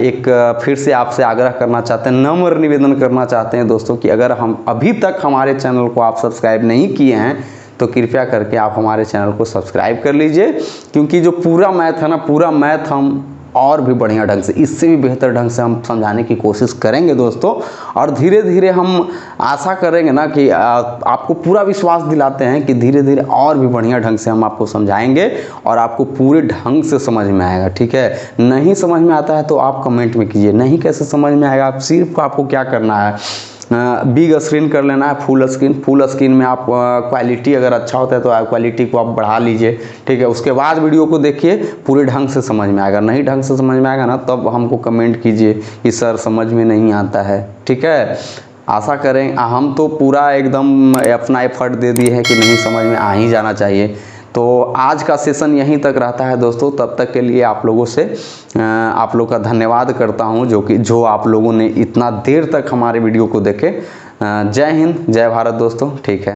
एक फिर से आपसे आग्रह करना चाहते हैं, नम्र निवेदन करना चाहते हैं दोस्तों कि अगर हम अभी तक हमारे चैनल को आप सब्सक्राइब नहीं किए हैं तो कृपया करके आप हमारे चैनल को सब्सक्राइब कर लीजिए, क्योंकि जो पूरा मैथ है ना, पूरा मैथ हम और भी बढ़िया ढंग से, इससे भी बेहतर ढंग से हम समझाने की कोशिश करेंगे दोस्तों। और धीरे धीरे हम आशा करेंगे ना कि आपको पूरा विश्वास दिलाते हैं कि धीरे धीरे और भी बढ़िया ढंग से हम आपको समझाएंगे और आपको पूरे ढंग से समझ में आएगा, ठीक है। नहीं समझ में आता है तो आप कमेंट में कीजिए, नहीं कैसे समझ में आएगा, आप सिर्फ आपको क्या करना है, बिग स्क्रीन कर लेना है, फुल स्क्रीन में आप क्वालिटी अगर अच्छा होता है तो क्वालिटी को आप बढ़ा लीजिए, ठीक है। उसके बाद वीडियो को देखिए, पूरे ढंग से समझ में आएगा। नहीं ढंग से समझ में आएगा ना तब हमको कमेंट कीजिए कि सर समझ में नहीं आता है, ठीक है। आशा करें, हम तो पूरा एकदम अपना एफर्ट दे दिए हैं कि नहीं समझ में आ ही जाना चाहिए। तो आज का सेशन यहीं तक रहता है दोस्तों। तब तक के लिए आप लोगों से आप लोग का धन्यवाद करता हूं जो आप लोगों ने इतना देर तक हमारे वीडियो को देखे। जय हिंद, जय भारत दोस्तों, ठीक है।